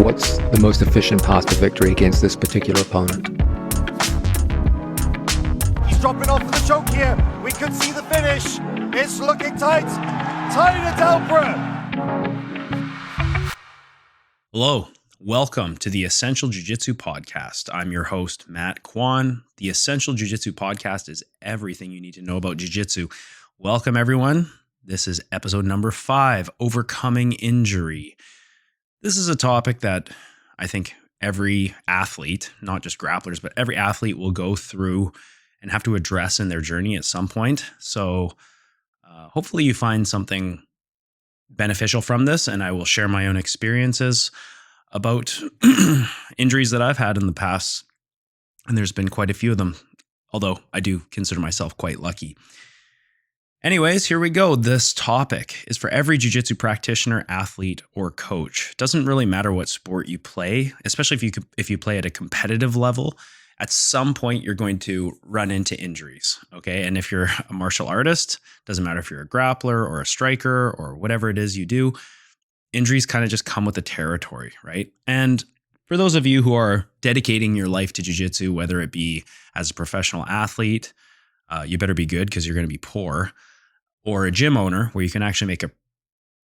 What's the most efficient path to victory against this particular opponent? He's dropping off for the choke here. We could see the finish. It's looking tight. Tight at Alpra. Hello, welcome to the Essential Jiu Jitsu Podcast. I'm your host, Matt Kwan. The Essential Jiu Jitsu Podcast is everything you need to know about Jiu Jitsu. Welcome, everyone. This is episode number 5, Overcoming Injury. This is a topic that I think every athlete, not just grapplers, but every athlete will go through and have to address in their journey at some point. So hopefully you find something beneficial from this, and I will share my own experiences about injuries that I've had in the past. And there's been quite a few of them, although I do consider myself quite lucky. Anyways, here we go. This topic is for every jiu-jitsu practitioner, athlete, or coach. It doesn't really matter what sport you play, especially if you play at a competitive level. At some point, you're going to run into injuries, okay? And if you're a martial artist, doesn't matter if you're a grappler or a striker or whatever it is you do, injuries kind of just come with the territory, right? And for those of you who are dedicating your life to jiu-jitsu, whether it be as a professional athlete, you better be good because you're going to be poor, or a gym owner where you can actually make a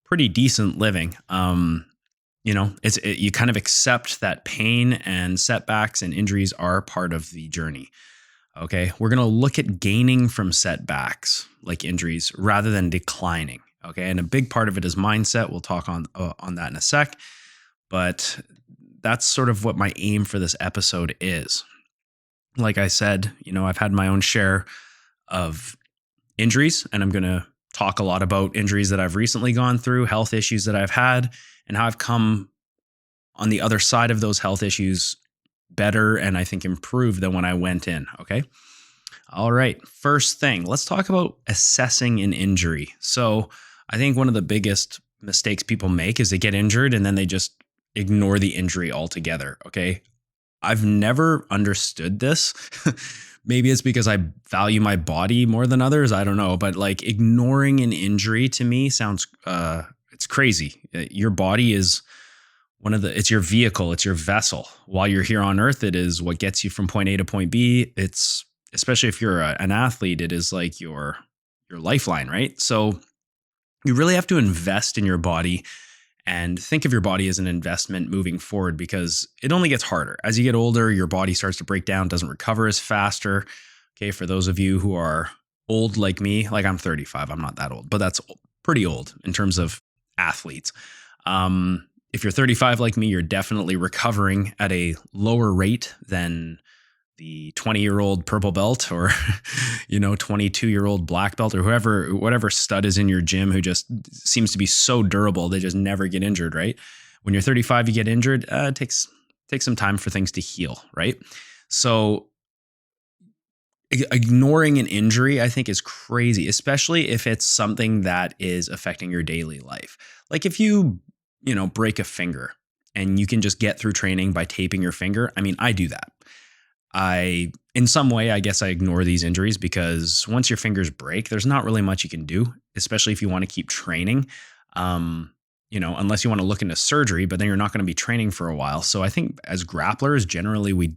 pretty decent living, you kind of accept that pain and setbacks and injuries are part of the journey. Okay, we're going to look at gaining from setbacks like injuries rather than declining. Okay, and a big part of it is mindset. We'll talk on that in a sec, but that's sort of what my aim for this episode is. Like I said, I've had my own share of injuries, and I'm going to talk a lot about injuries that I've recently gone through, health issues that I've had, and how I've come on the other side of those health issues better and I think improved than when I went in. Okay. All right. First thing, let's talk about assessing an injury. So I think one of the biggest mistakes people make is they get injured and then they just ignore the injury altogether. Okay. I've never understood this. Maybe it's because I value my body more than others. I don't know. But like ignoring an injury to me sounds, it's crazy. Your body is it's your vehicle. It's your vessel. While you're here on earth, it is what gets you from point A to point B. It's, especially if you're an athlete, it is like your lifeline, right? So you really have to invest in your body and think of your body as an investment moving forward, because it only gets harder. As you get older, your body starts to break down, doesn't recover as faster. Okay, for those of you who are old like me, like I'm 35, I'm not that old, but that's pretty old in terms of athletes. If you're 35 like me, you're definitely recovering at a lower rate than the 20-year-old purple belt or, 22-year-old black belt or whatever stud is in your gym who just seems to be so durable, they just never get injured, right? When you're 35, you get injured, it takes some time for things to heal, right? So ignoring an injury, I think, is crazy, especially if it's something that is affecting your daily life. Like if you, break a finger and you can just get through training by taping your finger. I mean, I do that. In some way, I guess I ignore these injuries because once your fingers break, there's not really much you can do, especially if you want to keep training, unless you want to look into surgery, but then you're not going to be training for a while. So I think as grapplers, generally, we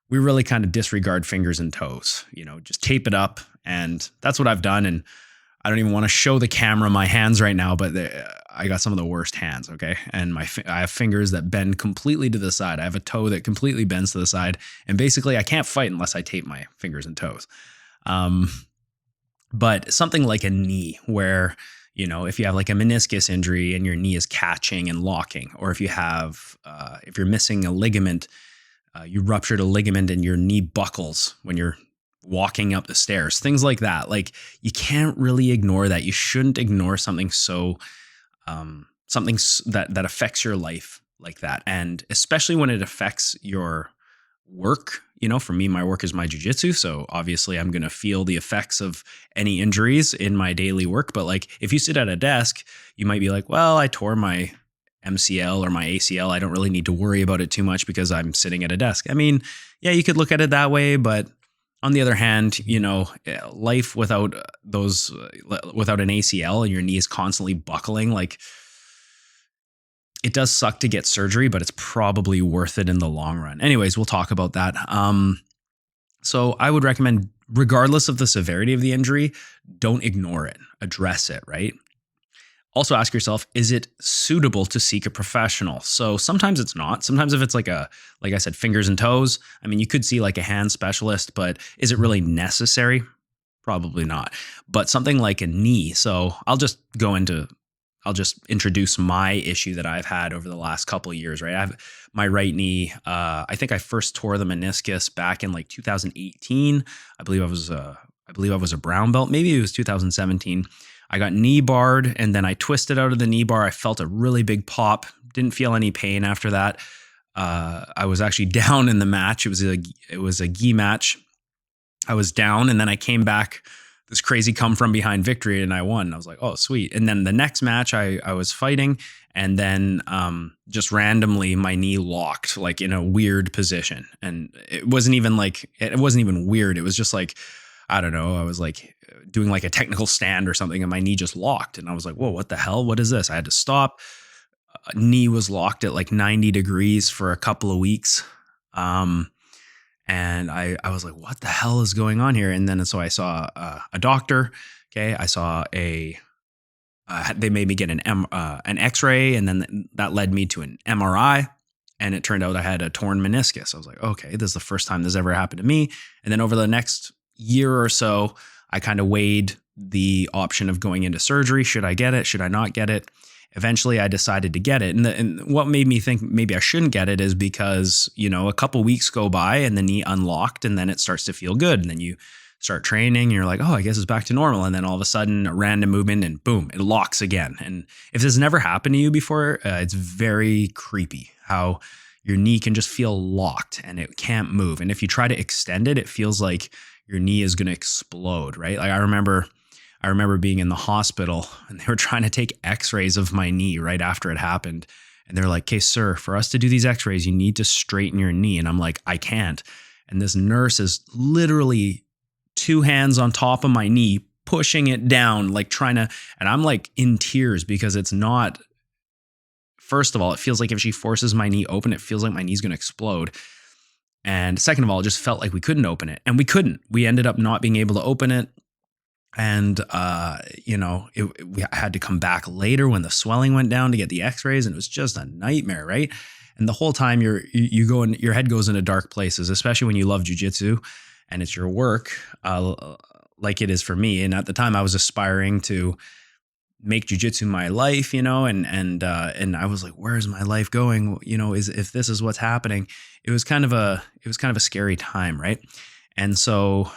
really kind of disregard fingers and toes, just tape it up. And that's what I've done. And I don't even want to show the camera my hands right now, but I got some of the worst hands, okay? And I have fingers that bend completely to the side. I have a toe that completely bends to the side. And basically, I can't fight unless I tape my fingers and toes. But something like a knee where, if you have like a meniscus injury and your knee is catching and locking, or if you're missing a ligament, you ruptured a ligament and your knee buckles when you're walking up the stairs, things like that. Like you can't really ignore that. You shouldn't ignore something that affects your life like that. And especially when it affects your work, for me, my work is my jiu-jitsu. So obviously I'm going to feel the effects of any injuries in my daily work. But like if you sit at a desk, you might be like, well, I tore my MCL or my ACL. I don't really need to worry about it too much because I'm sitting at a desk. I mean, yeah, you could look at it that way, but on the other hand, life without an ACL and your knee is constantly buckling, like it does suck to get surgery, but it's probably worth it in the long run. Anyways, we'll talk about that. So I would recommend, regardless of the severity of the injury, don't ignore it, address it, right? Also ask yourself, is it suitable to seek a professional? So sometimes it's not. Sometimes if it's like I said, fingers and toes, I mean, you could see like a hand specialist, but is it really necessary? Probably not. But something like a knee. So I'll just introduce my issue that I've had over the last couple of years, right? I have my right knee. I think I first tore the meniscus back in like 2018. I believe I was a brown belt. Maybe it was 2017. I got knee barred and then I twisted out of the knee bar. I felt a really big pop. Didn't feel any pain after that. I was actually down in the match. It was a gi match. I was down and then I came back, this crazy come from behind victory, and I won. I was like, oh, sweet. And then the next match I was fighting, and then just randomly my knee locked like in a weird position. And it wasn't even weird. It was just like, I don't know. I was like doing like a technical stand or something and my knee just locked. And I was like, whoa, what the hell? What is this? I had to stop. Knee was locked at like 90 degrees for a couple of weeks. And I was like, what the hell is going on here? And then so I saw a doctor. Okay. I saw they made me get an x-ray, and then that led me to an MRI. And it turned out I had a torn meniscus. I was like, okay, this is the first time this ever happened to me. And then over the next year or so, I kind of weighed the option of going into surgery. Should I get it? Should I not get it? Eventually, I decided to get it. And what made me think maybe I shouldn't get it is because, a couple weeks go by and the knee unlocked and then it starts to feel good. And then you start training and you're like, oh, I guess it's back to normal. And then all of a sudden, a random movement and boom, it locks again. And if this has never happened to you before, it's very creepy how your knee can just feel locked and it can't move. And if you try to extend it, it feels like your knee is going to explode, right? Like I remember being in the hospital and they were trying to take x-rays of my knee right after it happened. And they're like, okay, sir, for us to do these x-rays, you need to straighten your knee. And I'm like, I can't. And this nurse is literally 2 hands on top of my knee, pushing it down, like and I'm like in tears because it's not, first of all, it feels like if she forces my knee open, it feels like my knee's going to explode. And second of all, it just felt like we couldn't open it. And we couldn't. We ended up not being able to open it. And, I had to come back later when the swelling went down to get the x-rays, and it was just a nightmare, right? And the whole time you go and your head goes into dark places, especially when you love Jiu Jitsu and it's your work, like it is for me. And at the time I was aspiring to make Jiu Jitsu my life, and I was like, where is my life going? If this is what's happening, it was kind of a scary time. Right. And so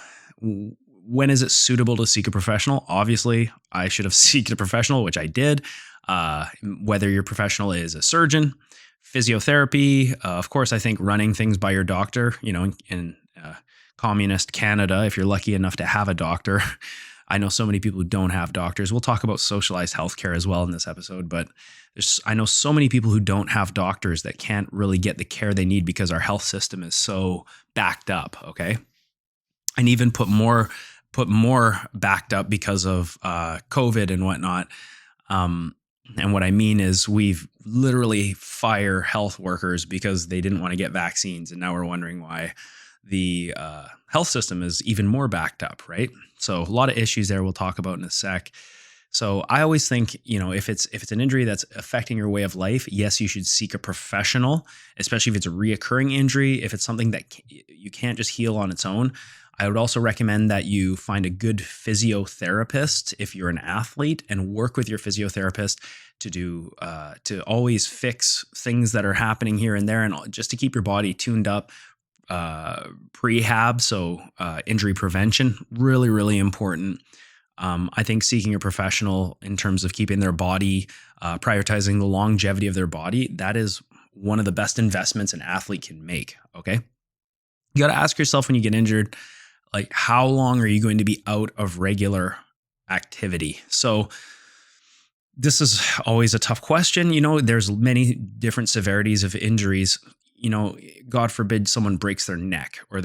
when is it suitable to seek a professional? Obviously I should have sought a professional, which I did. Whether your professional is a surgeon, physiotherapy, of course, I think running things by your doctor, in communist Canada, if you're lucky enough to have a doctor. I know so many people who don't have doctors. We'll talk about socialized healthcare as well in this episode, but I know so many people who don't have doctors that can't really get the care they need because our health system is so backed up. Okay. And even put more backed up because of COVID and whatnot. And what I mean is we've literally fired health workers because they didn't want to get vaccines. And now we're wondering why the health system is even more backed up, right? So a lot of issues there we'll talk about in a sec. So I always think, if it's an injury that's affecting your way of life, yes, you should seek a professional, especially if it's a reoccurring injury. If it's something that you can't just heal on its own, I would also recommend that you find a good physiotherapist if you're an athlete and work with your physiotherapist to always fix things that are happening here and there, and just to keep your body tuned up. Prehab, so injury prevention, really, really important. I think seeking a professional in terms of keeping their body, prioritizing the longevity of their body, that is one of the best investments an athlete can make. Okay. You got to ask yourself when you get injured, like, how long are you going to be out of regular activity? So this is always a tough question. There's many different severities of injuries. God forbid someone breaks their neck or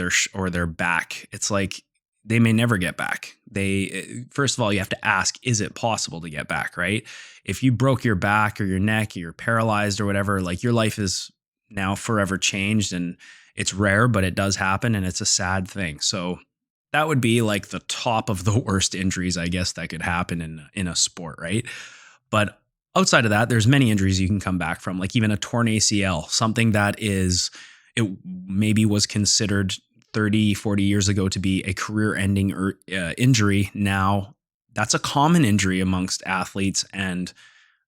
their back. It's like, they may never get back. First of all, you have to ask, is it possible to get back, right? If you broke your back or your neck, or you're paralyzed or whatever, like your life is now forever changed, and it's rare, but it does happen, and it's a sad thing. So that would be like the top of the worst injuries, I guess, that could happen in a sport, right? But outside of that, there's many injuries you can come back from, like even a torn ACL, something that it maybe was considered 30, 40 years ago to be a career-ending injury. Now, that's a common injury amongst athletes, and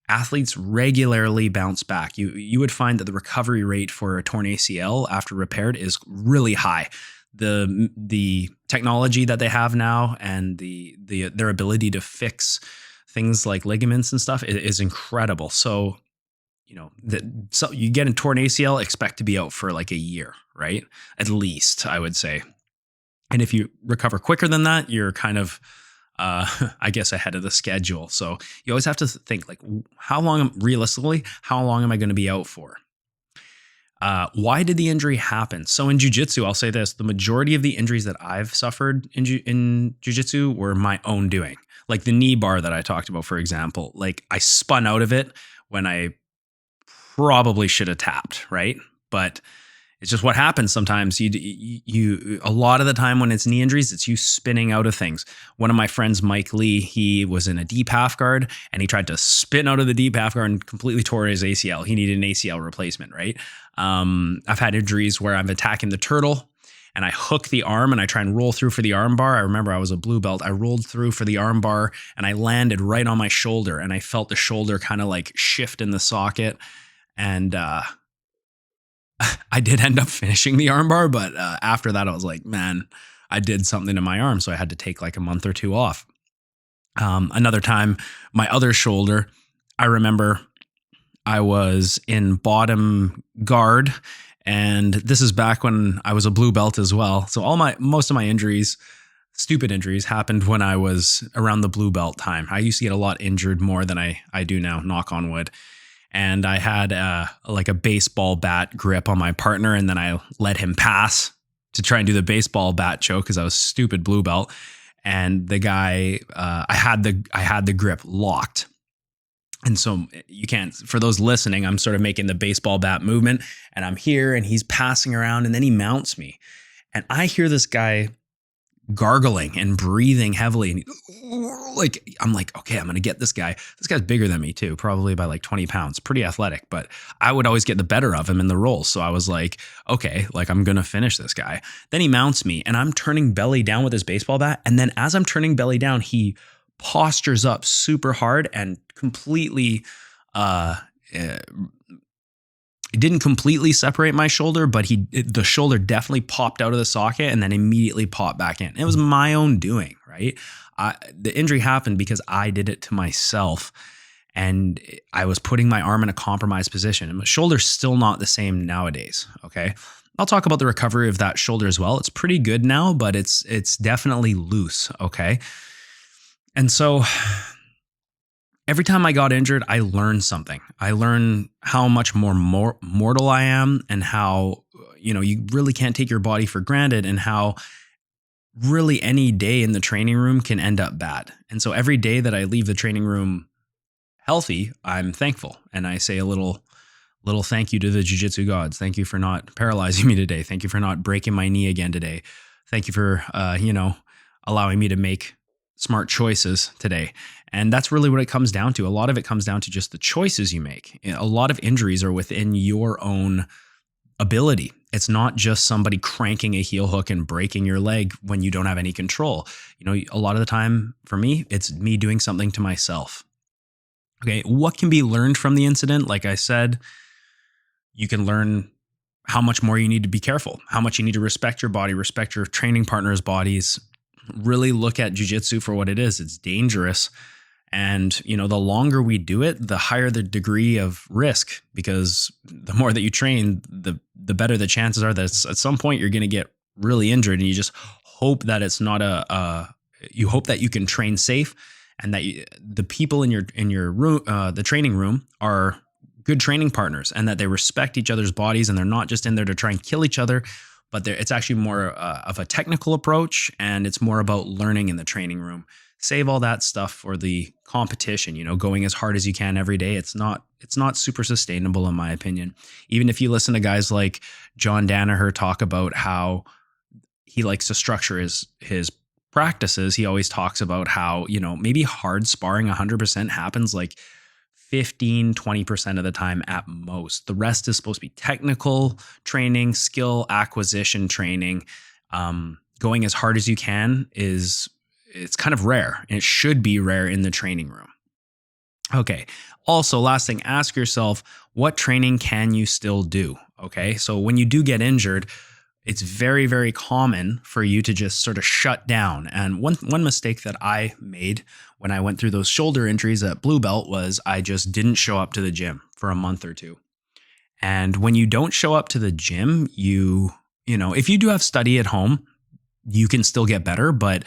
athletes regularly bounce back. You would find that the recovery rate for a torn ACL after repaired is really high. The technology that they have now and their ability to fix things like ligaments and stuff is incredible. So, so you get a torn ACL, expect to be out for like a year, right? At least, I would say. And if you recover quicker than that, you're kind of, I guess, ahead of the schedule. So you always have to think like, realistically, how long am I going to be out for? Why did the injury happen? So in Jiu Jitsu, I'll say this, the majority of the injuries that I've suffered in Jiu Jitsu were my own doing. Like the knee bar that I talked about, for example, like I spun out of it when I probably should have tapped, right? But it's just what happens sometimes. You a lot of the time when it's knee injuries, it's you spinning out of things. One of my friends, Mike Lee, he was in a deep half guard and he tried to spin out of the deep half guard and completely tore his ACL. He needed an ACL replacement, right? I've had injuries where I'm attacking the turtle and I hook the arm and I try and roll through for the arm bar. I remember I was a blue belt. I rolled through for the arm bar and I landed right on my shoulder and I felt the shoulder kind of like shift in the socket. And I did end up finishing the armbar, but after that, I was like, man, I did something to my arm. So I had to take like a month or two off. Another time, my other shoulder, I remember I was in bottom guard, and this is back when I was a blue belt as well. So most of my injuries, stupid injuries, happened when I was around the blue belt time. I used to get a lot injured more than I do now, knock on wood. And I had like a baseball bat grip on my partner, and then I let him pass to try and do the baseball bat choke because I was stupid blue belt. And the guy, I had the grip locked. And so you can't, for those listening, I'm sort of making the baseball bat movement, and I'm here, and he's passing around, and then he mounts me, and I hear this guy gargling and breathing heavily, and I'm like, okay, I'm gonna get this guy. This guy's bigger than me too, probably by like 20 pounds, pretty athletic, but I would always get the better of him in the rolls. So I was like, okay, like I'm gonna finish this guy. Then he mounts me and I'm turning belly down with his baseball bat, and then as I'm turning belly down, he postures up super hard and completely it didn't completely separate my shoulder, but the shoulder definitely popped out of the socket and then immediately popped back in. It was my own doing, right? The injury happened because I did it to myself, and I was putting my arm in a compromised position. And my shoulder's still not the same nowadays, okay? I'll talk about the recovery of that shoulder as well. It's pretty good now, but it's definitely loose, okay? And so every time I got injured, I learned something. I learned how much more mortal I am, and how, you really can't take your body for granted, and how really any day in the training room can end up bad. And so every day that I leave the training room healthy, I'm thankful. And I say a little thank you to the jiu-jitsu gods. Thank you for not paralyzing me today. Thank you for not breaking my knee again today. Thank you for, allowing me to make smart choices today. And that's really what it comes down to. A lot of it comes down to just the choices you make. A lot of injuries are within your own ability. It's not just somebody cranking a heel hook and breaking your leg when you don't have any control. A lot of the time for me, it's me doing something to myself. Okay, what can be learned from the incident? Like I said, you can learn how much more you need to be careful, how much you need to respect your body, respect your training partner's bodies, really look at jiu-jitsu for what it is. It's dangerous. And, the longer we do it, the higher the degree of risk, because the more that you train, the better the chances are that at some point you're going to get really injured. And you just hope that it's not you hope that you can train safe, and that the people in your room, the training room, are good training partners, and that they respect each other's bodies, and they're not just in there to try and kill each other, but it's actually more of a technical approach, and it's more about learning in the training room. Save all that stuff for the competition, going as hard as you can every day. It's not super sustainable, in my opinion. Even if you listen to guys like John Danaher talk about how he likes to structure his practices, he always talks about how, maybe hard sparring 100% happens like 15-20% of the time at most. The rest is supposed to be technical training, skill acquisition training. Going as hard as you can it's kind of rare, and it should be rare in the training room. Okay. Also, last thing, ask yourself, what training can you still do? Okay. So when you do get injured, it's very, very common for you to just sort of shut down. And one mistake that I made when I went through those shoulder injuries at Blue Belt was I just didn't show up to the gym for a month or two. And when you don't show up to the gym, if you do have study at home, you can still get better, but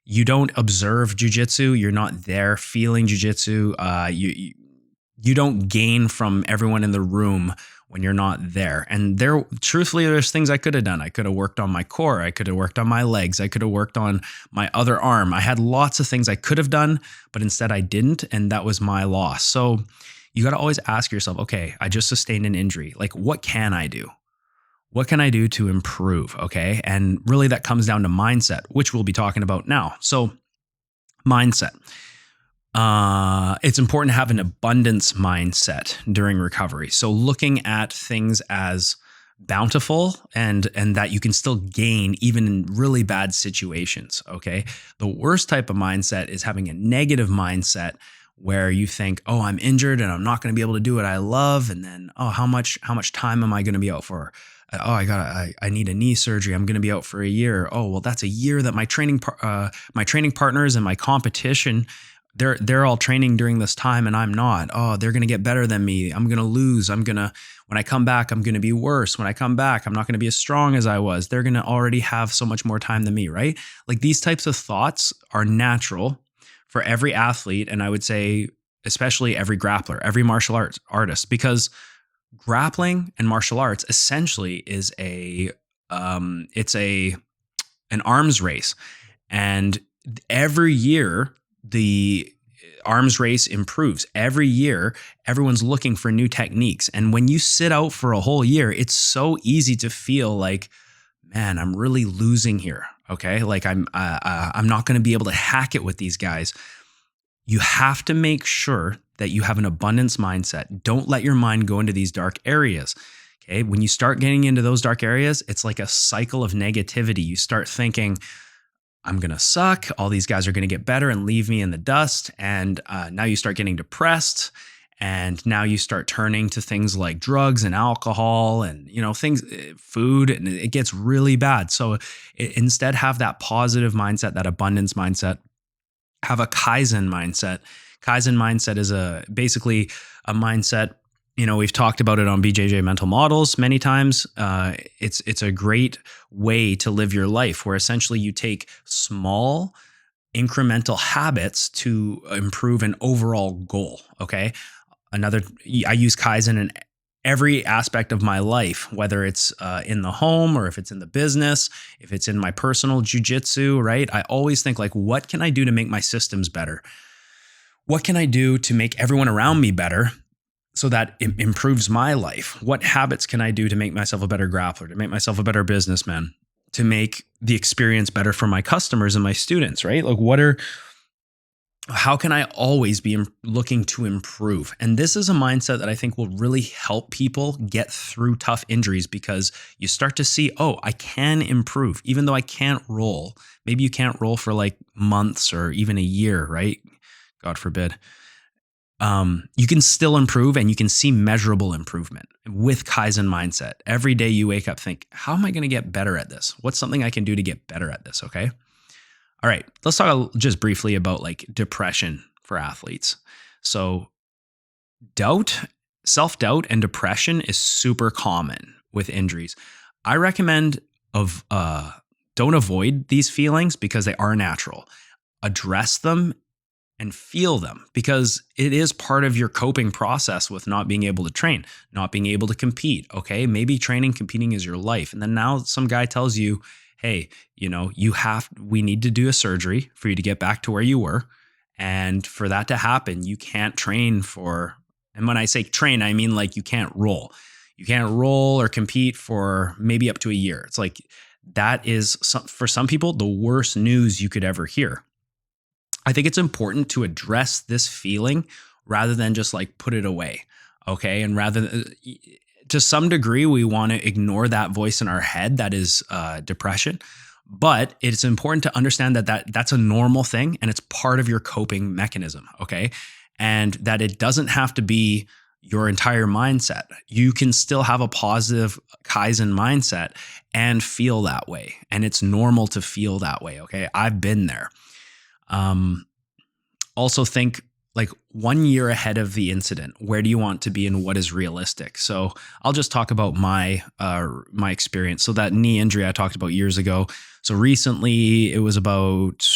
you don't observe jiu-jitsu. You're not there feeling jiu-jitsu. You don't gain from everyone in the room when you're not there. And truthfully, there's things I could have done. I could have worked on my core. I could have worked on my legs. I could have worked on my other arm. I had lots of things I could have done, but instead I didn't. And that was my loss. So you got to always ask yourself, okay, I just sustained an injury. Like, what can I do? What can I do to improve? Okay. And really that comes down to mindset, which we'll be talking about now. So mindset. It's important to have an abundance mindset during recovery. So looking at things as bountiful and that you can still gain even in really bad situations. Okay. The worst type of mindset is having a negative mindset where you think, oh, I'm injured and I'm not going to be able to do what I love. And then, oh, how much time am I going to be out for? Oh, I need a knee surgery. I'm going to be out for a year. Oh, well, that's a year that my training partners and my competition, they're all training during this time and I'm not. Oh, they're going to get better than me. I'm going to lose. When I come back, I'm going to be worse. When I come back, I'm not going to be as strong as I was. They're going to already have so much more time than me, right? Like these types of thoughts are natural for every athlete. And I would say, especially every grappler, every martial arts artist, because grappling and martial arts essentially is an arms race. And every year the arms race improves. Every year, everyone's looking for new techniques. And when you sit out for a whole year, it's so easy to feel like, man, I'm really losing here. Okay. Like I'm not going to be able to hack it with these guys. You have to make sure that you have an abundance mindset. Don't let your mind go into these dark areas. Okay. When you start getting into those dark areas, it's like a cycle of negativity. You start thinking, I'm going to suck. All these guys are going to get better and leave me in the dust. And now you start getting depressed. And now you start turning to things like drugs and alcohol and, food, and it gets really bad. So instead have that positive mindset, that abundance mindset. Have a Kaizen mindset. Kaizen mindset is basically a mindset. We've talked about it on BJJ Mental Models many times. It's a great way to live your life where essentially you take small incremental habits to improve an overall goal. Okay. I use Kaizen in every aspect of my life, whether it's in the home or if it's in the business, if it's in my personal jiu-jitsu, right? I always think like, what can I do to make my systems better? What can I do to make everyone around me better so that it improves my life? What habits can I do to make myself a better grappler, to make myself a better businessman, to make the experience better for my customers and my students, right? Like how can I always be looking to improve? And this is a mindset that I think will really help people get through tough injuries, because you start to see, oh, I can improve, even though I can't roll. Maybe you can't roll for like months or even a year, right? God forbid. You can still improve, and you can see measurable improvement with Kaizen mindset. Every day you wake up, think, how am I going to get better at this? What's something I can do to get better at this? Okay. All right, let's talk just briefly about like depression for athletes. So self-doubt and depression is super common with injuries. I recommend don't avoid these feelings because they are natural. Address them and feel them, because it is part of your coping process with not being able to train, not being able to compete. Okay. Maybe training, competing is your life. And then now some guy tells you, hey, we need to do a surgery for you to get back to where you were. And for that to happen, you can't train and when I say train, I mean like you can't roll. You can't roll or compete for maybe up to a year. It's like that is, for some people, the worst news you could ever hear. I think it's important to address this feeling rather than just like put it away. Okay. And to some degree, we want to ignore that voice in our head that is depression. But it's important to understand that's a normal thing and it's part of your coping mechanism. Okay. And that it doesn't have to be your entire mindset. You can still have a positive Kaizen mindset and feel that way. And it's normal to feel that way. Okay. I've been there. Also think like 1 year ahead of the incident, where do you want to be and what is realistic? So I'll just talk about my experience. So that knee injury I talked about years ago. So recently, it was about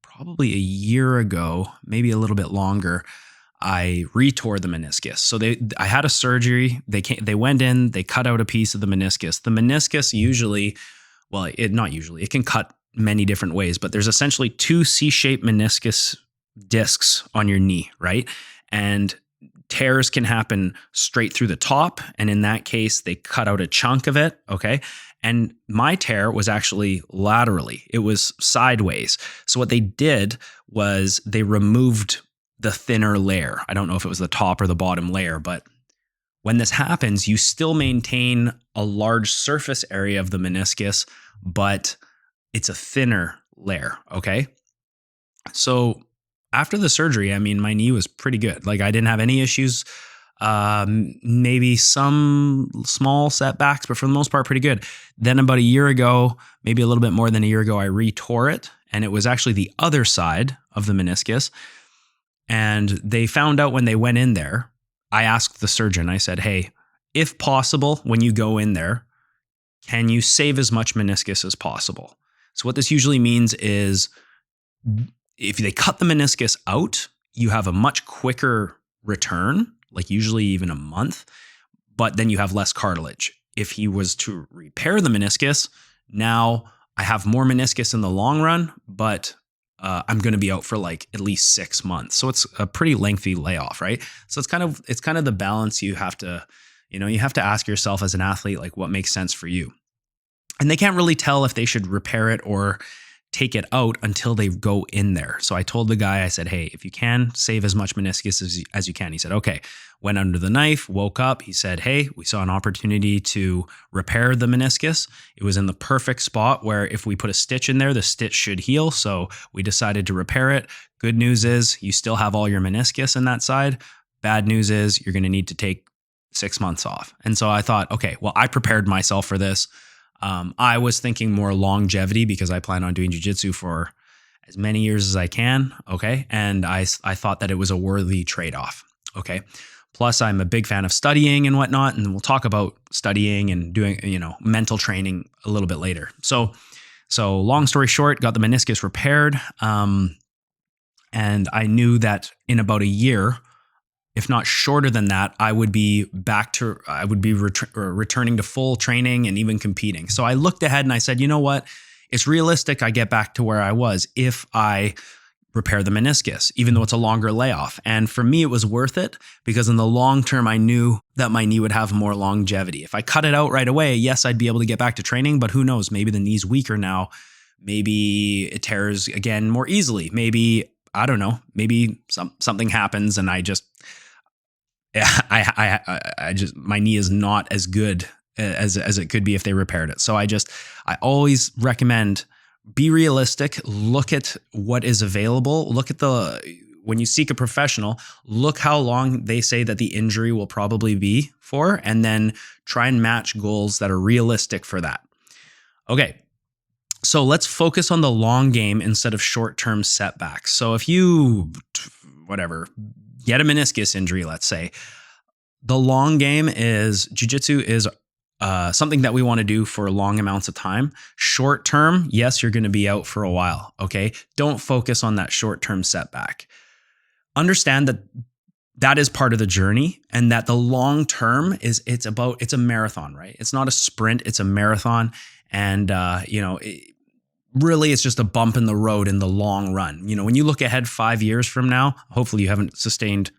probably a year ago, maybe a little bit longer, I retore the meniscus. So I had a surgery. They went in, they cut out a piece of the meniscus. The meniscus it can cut many different ways, but there's essentially two C-shaped meniscus discs on your knee, right? And tears can happen straight through the top. And in that case, they cut out a chunk of it. Okay. And my tear was actually laterally. It was sideways. So what they did was they removed the thinner layer. I don't know if it was the top or the bottom layer, but when this happens, you still maintain a large surface area of the meniscus, but it's a thinner layer. Okay. So after the surgery, I mean, my knee was pretty good. Like I didn't have any issues, maybe some small setbacks, but for the most part, pretty good. Then about a year ago, maybe a little bit more than a year ago, I retore it. And it was actually the other side of the meniscus. And they found out when they went in there, I asked the surgeon, I said, hey, if possible, when you go in there, can you save as much meniscus as possible? So what this usually means is if they cut the meniscus out, you have a much quicker return, like usually even a month, but then you have less cartilage. If he was to repair the meniscus, now I have more meniscus in the long run, but I'm going to be out for like at least 6 months. So it's a pretty lengthy layoff, right? So it's kind of the balance you have to ask yourself as an athlete, like what makes sense for you. And they can't really tell if they should repair it or take it out until they go in there. So I told the guy, I said, hey, if you can, save as much meniscus as you can. He said, okay. Went under the knife, woke up. He said, hey, we saw an opportunity to repair the meniscus. It was in the perfect spot where if we put a stitch in there, the stitch should heal. So we decided to repair it. Good news is you still have all your meniscus in that side. Bad news is you're going to need to take 6 months off. And so I thought, okay, well, I prepared myself for this. I was thinking more longevity because I plan on doing Jiu Jitsu for as many years as I can. Okay. And I thought that it was a worthy trade-off. Okay. Plus, I'm a big fan of studying and whatnot. And we'll talk about studying and doing, mental training a little bit later. So long story short, got the meniscus repaired. And I knew that in about a year, if not shorter than that, I would be returning to full training and even competing. So I looked ahead and I said, you know what? It's realistic I get back to where I was if I repair the meniscus, even though it's a longer layoff. And for me, it was worth it because in the long term, I knew that my knee would have more longevity. If I cut it out right away, yes, I'd be able to get back to training, but who knows? Maybe the knee's weaker now. Maybe it tears again more easily. Maybe, I don't know, maybe something happens and I just my knee is not as good as it could be if they repaired it. So I always recommend be realistic, look at what is available, when you seek a professional, look how long they say that the injury will probably be for, and then try and match goals that are realistic for that. Okay. So let's focus on the long game instead of short-term setbacks. So if you, get a meniscus injury, let's say, the long game is Jiu-Jitsu is something that we want to do for long amounts of time. Short-term, yes, you're going to be out for a while, okay? Don't focus on that short-term setback. understand that that is part of the journey, and that the long term it's a marathon, right? It's not a sprint, it's a marathon. And, really it's just a bump in the road in the long run. When you look ahead 5 years from now, hopefully you haven't sustained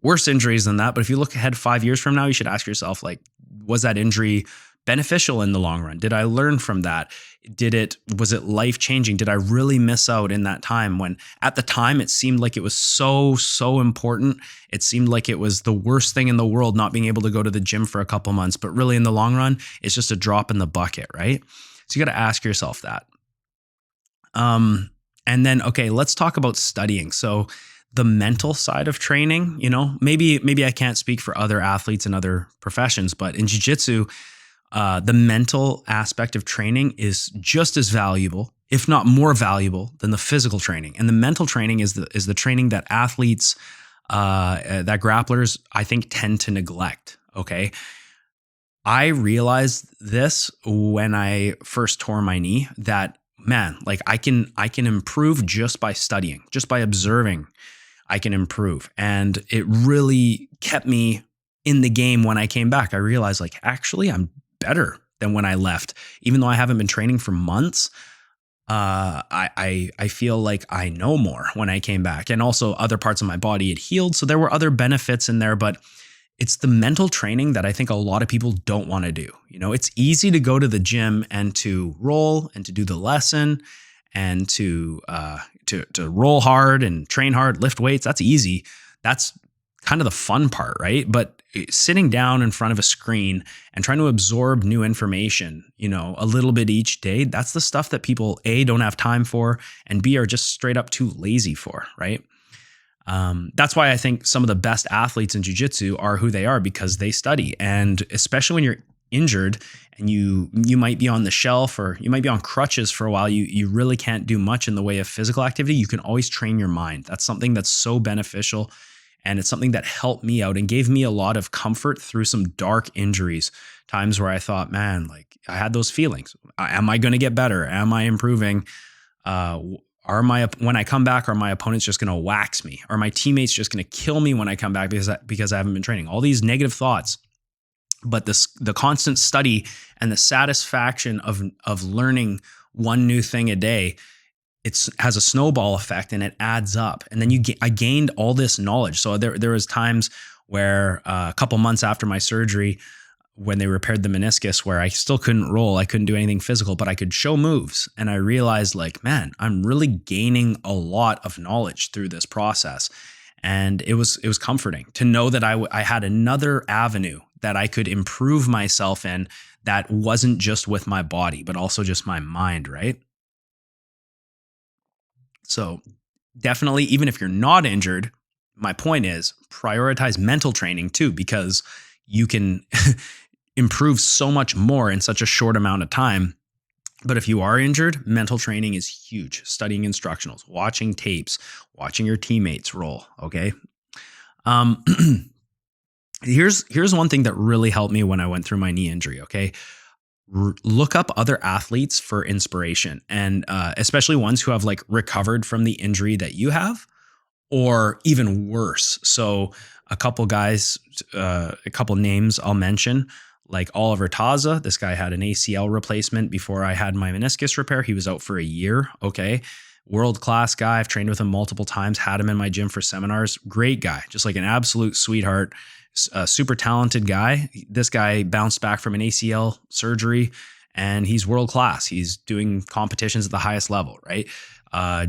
worse injuries than that. But if you look ahead 5 years from now, you should ask yourself, like, was that injury beneficial in the long run? Did I learn from that? Was it life changing? Did I really miss out in that time when at the time it seemed like it was so, so important? It seemed like it was the worst thing in the world not being able to go to the gym for a couple months, but really in the long run, it's just a drop in the bucket, right? So you got to ask yourself that. And then, okay, let's talk about studying. So the mental side of training, maybe I can't speak for other athletes and other professions, but in jiu-jitsu, the mental aspect of training is just as valuable, if not more valuable, than the physical training. And the mental training is the training that athletes, that grapplers, I think, tend to neglect. Okay. I realized this when I first tore my knee, that, man, like I can improve just by studying, just by observing. I can improve. And it really kept me in the game when I came back. I realized, like, actually I'm better than when I left. Even though I haven't been training for months, I feel like I know more when I came back. And also other parts of my body had healed. So there were other benefits in there, but it's the mental training that I think a lot of people don't want to do. It's easy to go to the gym and to roll and to do the lesson and to roll hard and train hard, lift weights. That's easy. That's kind of the fun part, right? But sitting down in front of a screen and trying to absorb new information, a little bit each day, that's the stuff that people, A, don't have time for, and B, are just straight up too lazy for, right? That's why I think some of the best athletes in jiu-jitsu are who they are, because they study. And especially when you're injured and you might be on the shelf or you might be on crutches for a while, you really can't do much in the way of physical activity. You can always train your mind. That's something that's so beneficial. And it's something that helped me out and gave me a lot of comfort through some dark injuries, times where I thought, man, like, I had those feelings. Am I going to get better? Am I improving? When I come back, are my opponents just going to wax me? Are my teammates just going to kill me when I come back because I haven't been training? All these negative thoughts. But the constant study and the satisfaction of learning one new thing a day, it has a snowball effect and it adds up. And then I gained all this knowledge. So there was times where a couple months after my surgery, when they repaired the meniscus, where I still couldn't roll, I couldn't do anything physical, but I could show moves. And I realized, like, man, I'm really gaining a lot of knowledge through this process. And it was comforting to know that I had another avenue that I could improve myself in, that wasn't just with my body, but also just my mind, right? So definitely, even if you're not injured, my point is prioritize mental training too, because you can improve so much more in such a short amount of time. But if you are injured, mental training is huge. Studying instructionals, watching tapes, watching your teammates roll. Okay. Here's one thing that really helped me when I went through my knee injury. Okay. Look up other athletes for inspiration, and especially ones who have like recovered from the injury that you have, or even worse. So a couple guys, a couple names I'll mention, like Oliver Taza. This guy had an ACL replacement before I had my meniscus repair. He was out for a year. Okay. World-class guy. I've trained with him multiple times, had him in my gym for seminars. Great guy. Just like an absolute sweetheart. A super talented guy. This guy bounced back from an ACL surgery and he's world-class. He's doing competitions at the highest level, right?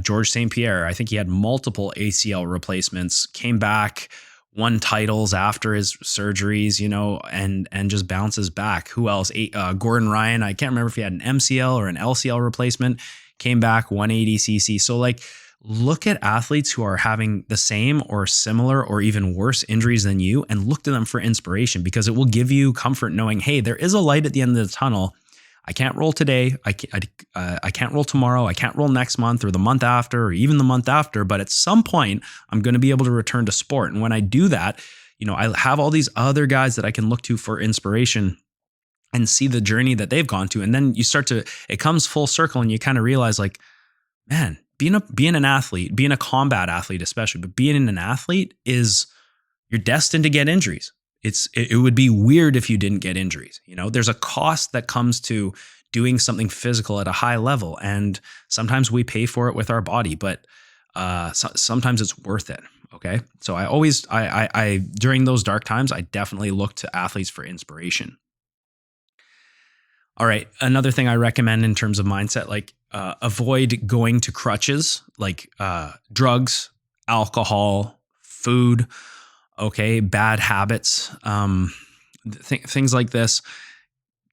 George St. Pierre, I think he had multiple ACL replacements, came back, won titles after his surgeries, and just bounces back. Who else? Gordon Ryan, I can't remember if he had an MCL or an LCL replacement, came back, won ADCC. So like, look at athletes who are having the same or similar or even worse injuries than you, and look to them for inspiration, because it will give you comfort knowing, hey, there is a light at the end of the tunnel. I can't roll today. I can't roll tomorrow. I can't roll next month or the month after or even the month after. But at some point, I'm going to be able to return to sport. And when I do that, I have all these other guys that I can look to for inspiration and see the journey that they've gone to. And then it comes full circle and you kind of realize, like, man, being an athlete, being a combat athlete especially, but being an athlete is, you're destined to get injuries. It would be weird if you didn't get injuries. There's a cost that comes to doing something physical at a high level, and sometimes we pay for it with our body, but sometimes it's worth it. Okay, so I during those dark times, I definitely look to athletes for inspiration. All right, another thing I recommend in terms of mindset, like avoid going to crutches like drugs, alcohol, food. Okay, bad habits, things like this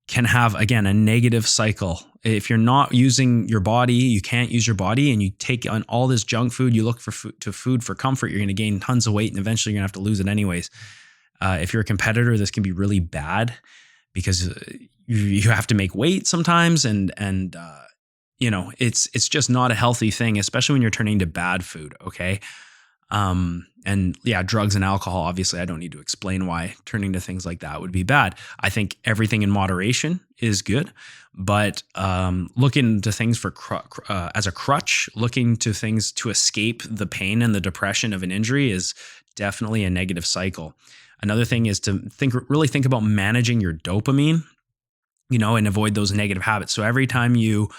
can have, again, a negative cycle. If you're not using your body, you can't use your body, and you take on all this junk food, you look for food for comfort, you're going to gain tons of weight, and eventually you're going to have to lose it anyways. If you're a competitor, this can be really bad because you have to make weight sometimes, and it's just not a healthy thing, especially when you're turning to bad food. Okay. And yeah, drugs and alcohol, obviously I don't need to explain why turning to things like that would be bad. I think everything in moderation is good, but looking to things for as a crutch, looking to things to escape the pain and the depression of an injury is definitely a negative cycle. Another thing is to really think about managing your dopamine, and avoid those negative habits. So every time you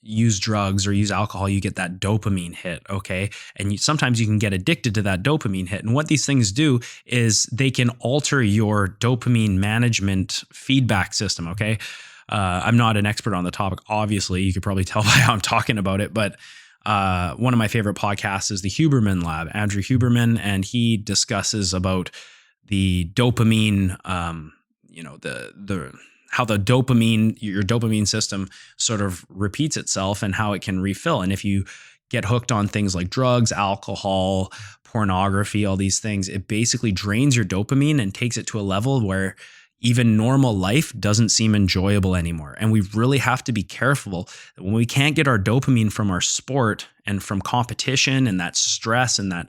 use drugs or use alcohol, you get that dopamine hit, okay? And sometimes you can get addicted to that dopamine hit. And what these things do is they can alter your dopamine management feedback system, okay? I'm not an expert on the topic, obviously. You could probably tell by how I'm talking about it, but one of my favorite podcasts is the Huberman Lab, Andrew Huberman, and he discusses about the dopamine, how the your dopamine system sort of repeats itself and how it can refill. And if you get hooked on things like drugs, alcohol, pornography, all these things, it basically drains your dopamine and takes it to a level where even normal life doesn't seem enjoyable anymore. And we really have to be careful that when we can't get our dopamine from our sport and from competition and that stress and that,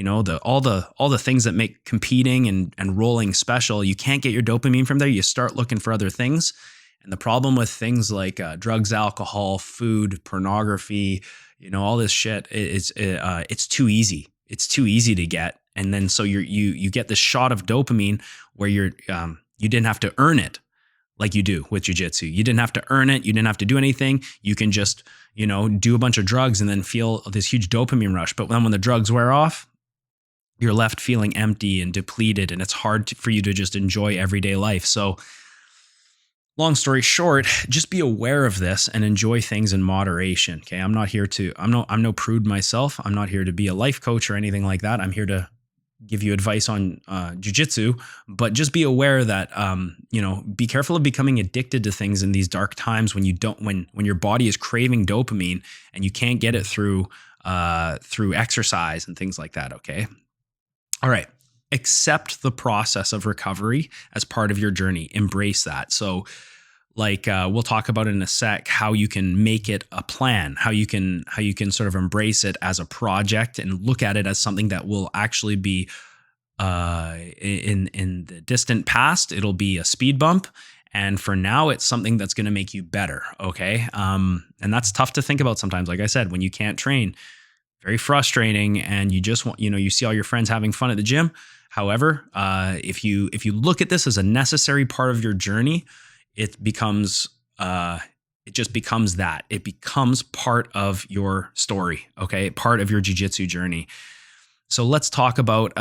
all the things that make competing and rolling special, you can't get your dopamine from there. You start looking for other things. And the problem with things like drugs, alcohol, food, pornography, all this shit, it's too easy. It's too easy to get. And then so you get this shot of dopamine where you didn't have to earn it like you do with jiu-jitsu. You didn't have to earn it. You didn't have to do anything. You can just, do a bunch of drugs and then feel this huge dopamine rush. But then when the drugs wear off, you're left feeling empty and depleted, and it's hard for you to just enjoy everyday life. So long story short, just be aware of this and enjoy things in moderation. Okay. I'm no prude myself. I'm not here to be a life coach or anything like that. I'm here to give you advice on jiu-jitsu, but just be aware that, be careful of becoming addicted to things in these dark times when your body is craving dopamine and you can't get it through exercise and things like that. Okay. All right. Accept the process of recovery as part of your journey. Embrace that. So we'll talk about in a sec how you can make it a plan, how you can sort of embrace it as a project and look at it as something that will actually be in the distant past. It'll be a speed bump. And for now, it's something that's going to make you better. Okay. And that's tough to think about sometimes. Like I said, when you can't train, very frustrating, and you just want, you see all your friends having fun at the gym. However, if you look at this as a necessary part of your journey, it just becomes that. It becomes part of your story, okay? Part of your jiu-jitsu journey. So let's talk about,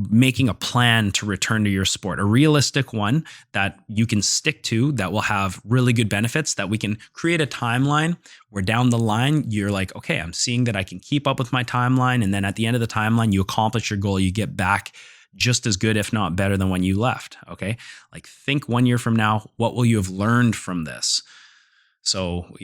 making a plan to return to your sport, a realistic one that you can stick to, that will have really good benefits, that we can create a timeline where down the line, you're like, okay, I'm seeing that I can keep up with my timeline. And then at the end of the timeline, you accomplish your goal. You get back just as good, if not better than when you left. Okay. Like think 1 year from now, what will you have learned from this? So,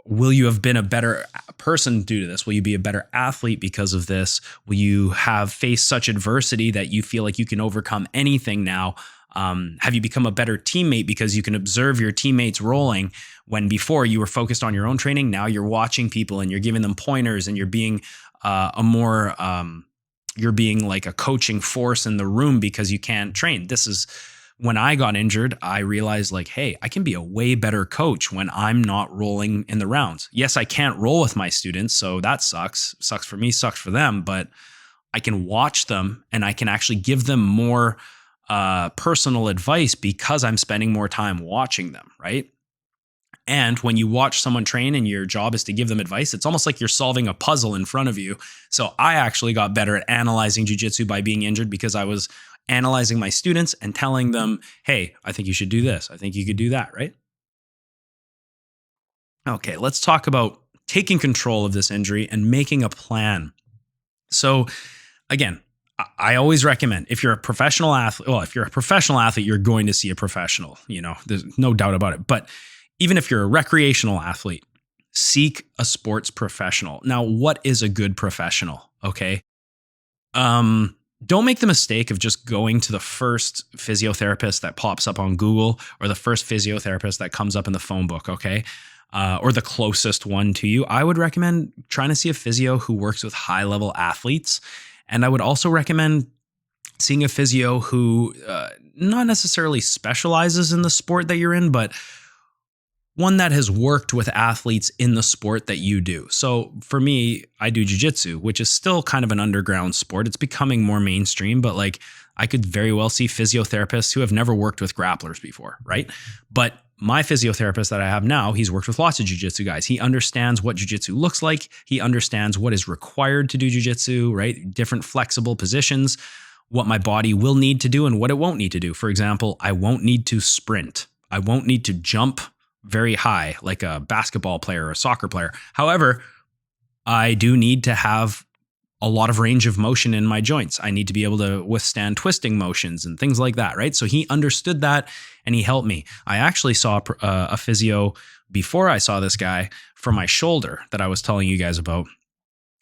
will you have been a better person due to this? Will you be a better athlete because of this? Will you have faced such adversity that you feel like you can overcome anything now? Have you become a better teammate because you can observe your teammates rolling when before you were focused on your own training? Now you're watching people and you're giving them pointers and you're being you're being like a coaching force in the room because you can't train. This is when I got injured, I realized like, hey, I can be a way better coach when I'm not rolling in the rounds. Yes, I can't roll with my students, so that sucks. Sucks for me, sucks for them, but I can watch them and I can actually give them more personal advice because I'm spending more time watching them, right? And when you watch someone train and your job is to give them advice, it's almost like you're solving a puzzle in front of you. So I actually got better at analyzing jiu-jitsu by being injured because I was analyzing my students and telling them, hey, I think you should do this. I think you could do that, right? Okay, let's talk about taking control of this injury and making a plan. So again, I always recommend if you're a professional athlete, you're going to see a professional, there's no doubt about it. But even if you're a recreational athlete, seek a sports professional. Now, what is a good professional? Okay. Don't make the mistake of just going to the first physiotherapist that pops up on Google or the first physiotherapist that comes up in the phone book. Okay. Or the closest one to you. I would recommend trying to see a physio who works with high level athletes. And I would also recommend seeing a physio who not necessarily specializes in the sport that you're in, but one that has worked with athletes in the sport that you do. So for me, I do jiu-jitsu, which is still kind of an underground sport. It's becoming more mainstream, but like I could very well see physiotherapists who have never worked with grapplers before, right? But my physiotherapist that I have now, he's worked with lots of jiu-jitsu guys. He understands what jiu-jitsu looks like. He understands what is required to do jiu-jitsu, right? Different flexible positions, what my body will need to do and what it won't need to do. For example, I won't need to sprint. I won't need to jump very high like a basketball player or a soccer player. However, I do need to have a lot of range of motion in my joints. I need to be able to withstand twisting motions and things like that, right? So he understood that and he helped me. I actually saw a physio before I saw this guy for my shoulder that I was telling you guys about.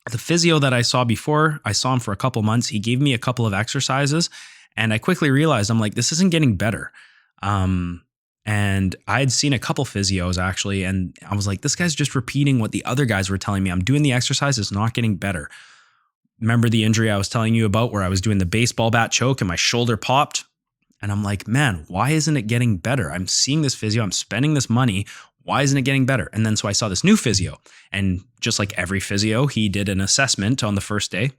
The physio that I saw before, I saw him for a couple months. He gave me a couple of exercises and I quickly realized, I'm like, this isn't getting better. And I had seen a couple physios actually, and I was like, this guy's just repeating what the other guys were telling me. I'm doing the exercise, it's not getting better. Remember the injury I was telling you about where I was doing the baseball bat choke and my shoulder popped? And I'm like, man, why isn't it getting better? I'm seeing this physio, I'm spending this money. Why isn't it getting better? And then so I saw this new physio, and just like every physio, he did an assessment on the first day.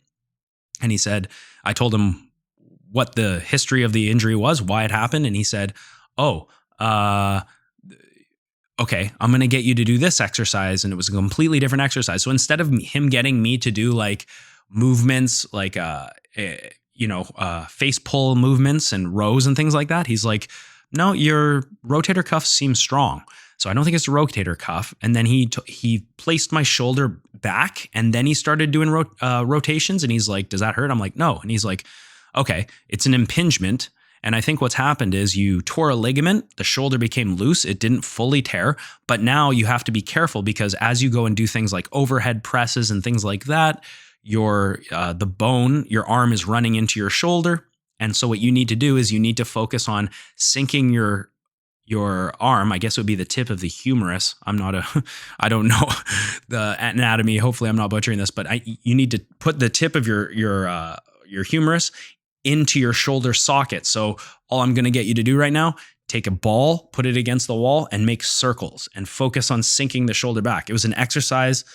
And he said, I told him what the history of the injury was, why it happened. And he said, okay, I'm going to get you to do this exercise. And it was a completely different exercise. So instead of him getting me to do like movements, like, face pull movements and rows and things like that, he's like, no, your rotator cuff seems strong. So I don't think it's a rotator cuff. And then he placed my shoulder back and then he started doing rotations. And he's like, does that hurt? I'm like, no. And he's like, okay, it's an impingement. And I think what's happened is you tore a ligament, the shoulder became loose, it didn't fully tear, but now you have to be careful because as you go and do things like overhead presses and things like that, your arm is running into your shoulder. And so what you need to do is you need to focus on sinking your arm, I guess it would be the tip of the humerus. I don't know the anatomy. Hopefully I'm not butchering this, but you need to put the tip of your humerus into your shoulder socket. So all I'm going to get you to do right now, take a ball, put it against the wall and make circles and focus on sinking the shoulder back. It was an exercise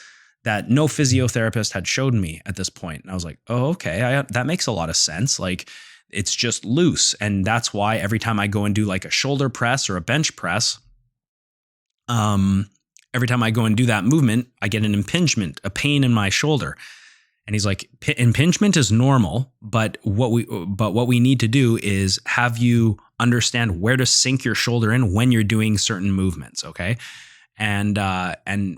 that no physiotherapist had showed me at this point. And I was like, oh, okay, that makes a lot of sense. Like it's just loose. And that's why every time I go and do like a shoulder press or a bench press, every time I go and do that movement, I get an impingement, a pain in my shoulder. And he's like, impingement is normal, but what we need to do is have you understand where to sink your shoulder in when you're doing certain movements, okay? And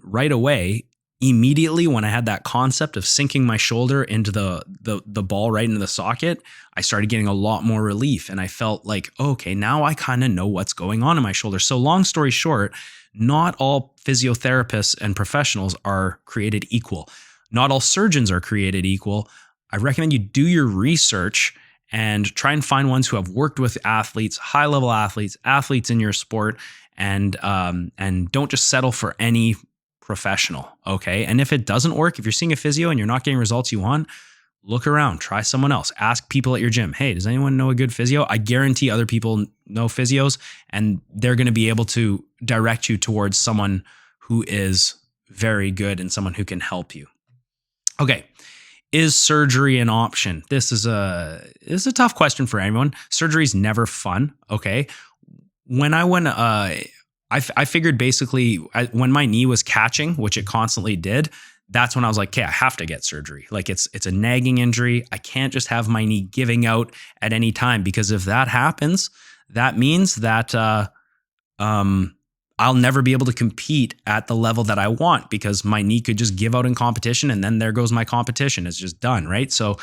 right away, immediately when I had that concept of sinking my shoulder into the ball right into the socket, I started getting a lot more relief, and I felt like, okay, now I kind of know what's going on in my shoulder. So long story short, not all physiotherapists and professionals are created equal. Not all surgeons are created equal. I recommend you do your research and try and find ones who have worked with athletes, high-level athletes in your sport, and don't just settle for any professional, okay? And if it doesn't work, if you're seeing a physio and you're not getting results you want, look around, try someone else, ask people at your gym, hey, does anyone know a good physio? I guarantee other people know physios, and they're going to be able to direct you towards someone who is very good and someone who can help you. Okay. Is surgery an option? This is a tough question for anyone. Surgery is never fun. Okay. When I went, I figured basically when my knee was catching, which it constantly did, that's when I was like, okay, I have to get surgery. Like it's a nagging injury. I can't just have my knee giving out at any time, because if that happens, that means that I'll never be able to compete at the level that I want, because my knee could just give out in competition, and then there goes my competition. It's just done, right? So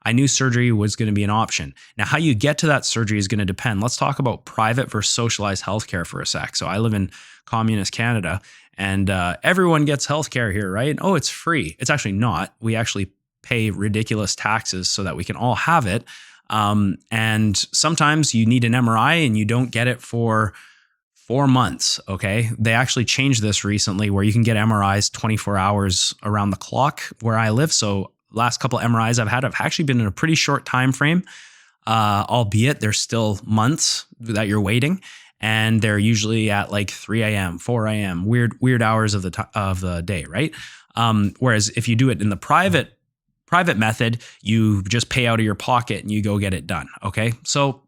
I knew surgery was going to be an option. Now, how you get to that surgery is going to depend. Let's talk about private versus socialized healthcare for a sec. So I live in communist Canada, and everyone gets healthcare here, right? Oh, it's free. It's actually not. We actually pay ridiculous taxes so that we can all have it. And sometimes you need an MRI and you don't get it for 4 months. Okay. They actually changed this recently where you can get MRIs 24 hours around the clock where I live. So last couple MRIs I've had have actually been in a pretty short time frame, albeit there's still months that you're waiting, and they're usually at like 3 a.m., 4 a.m., weird hours of the day, right? Whereas if you do it in the private method, you just pay out of your pocket and you go get it done. Okay. So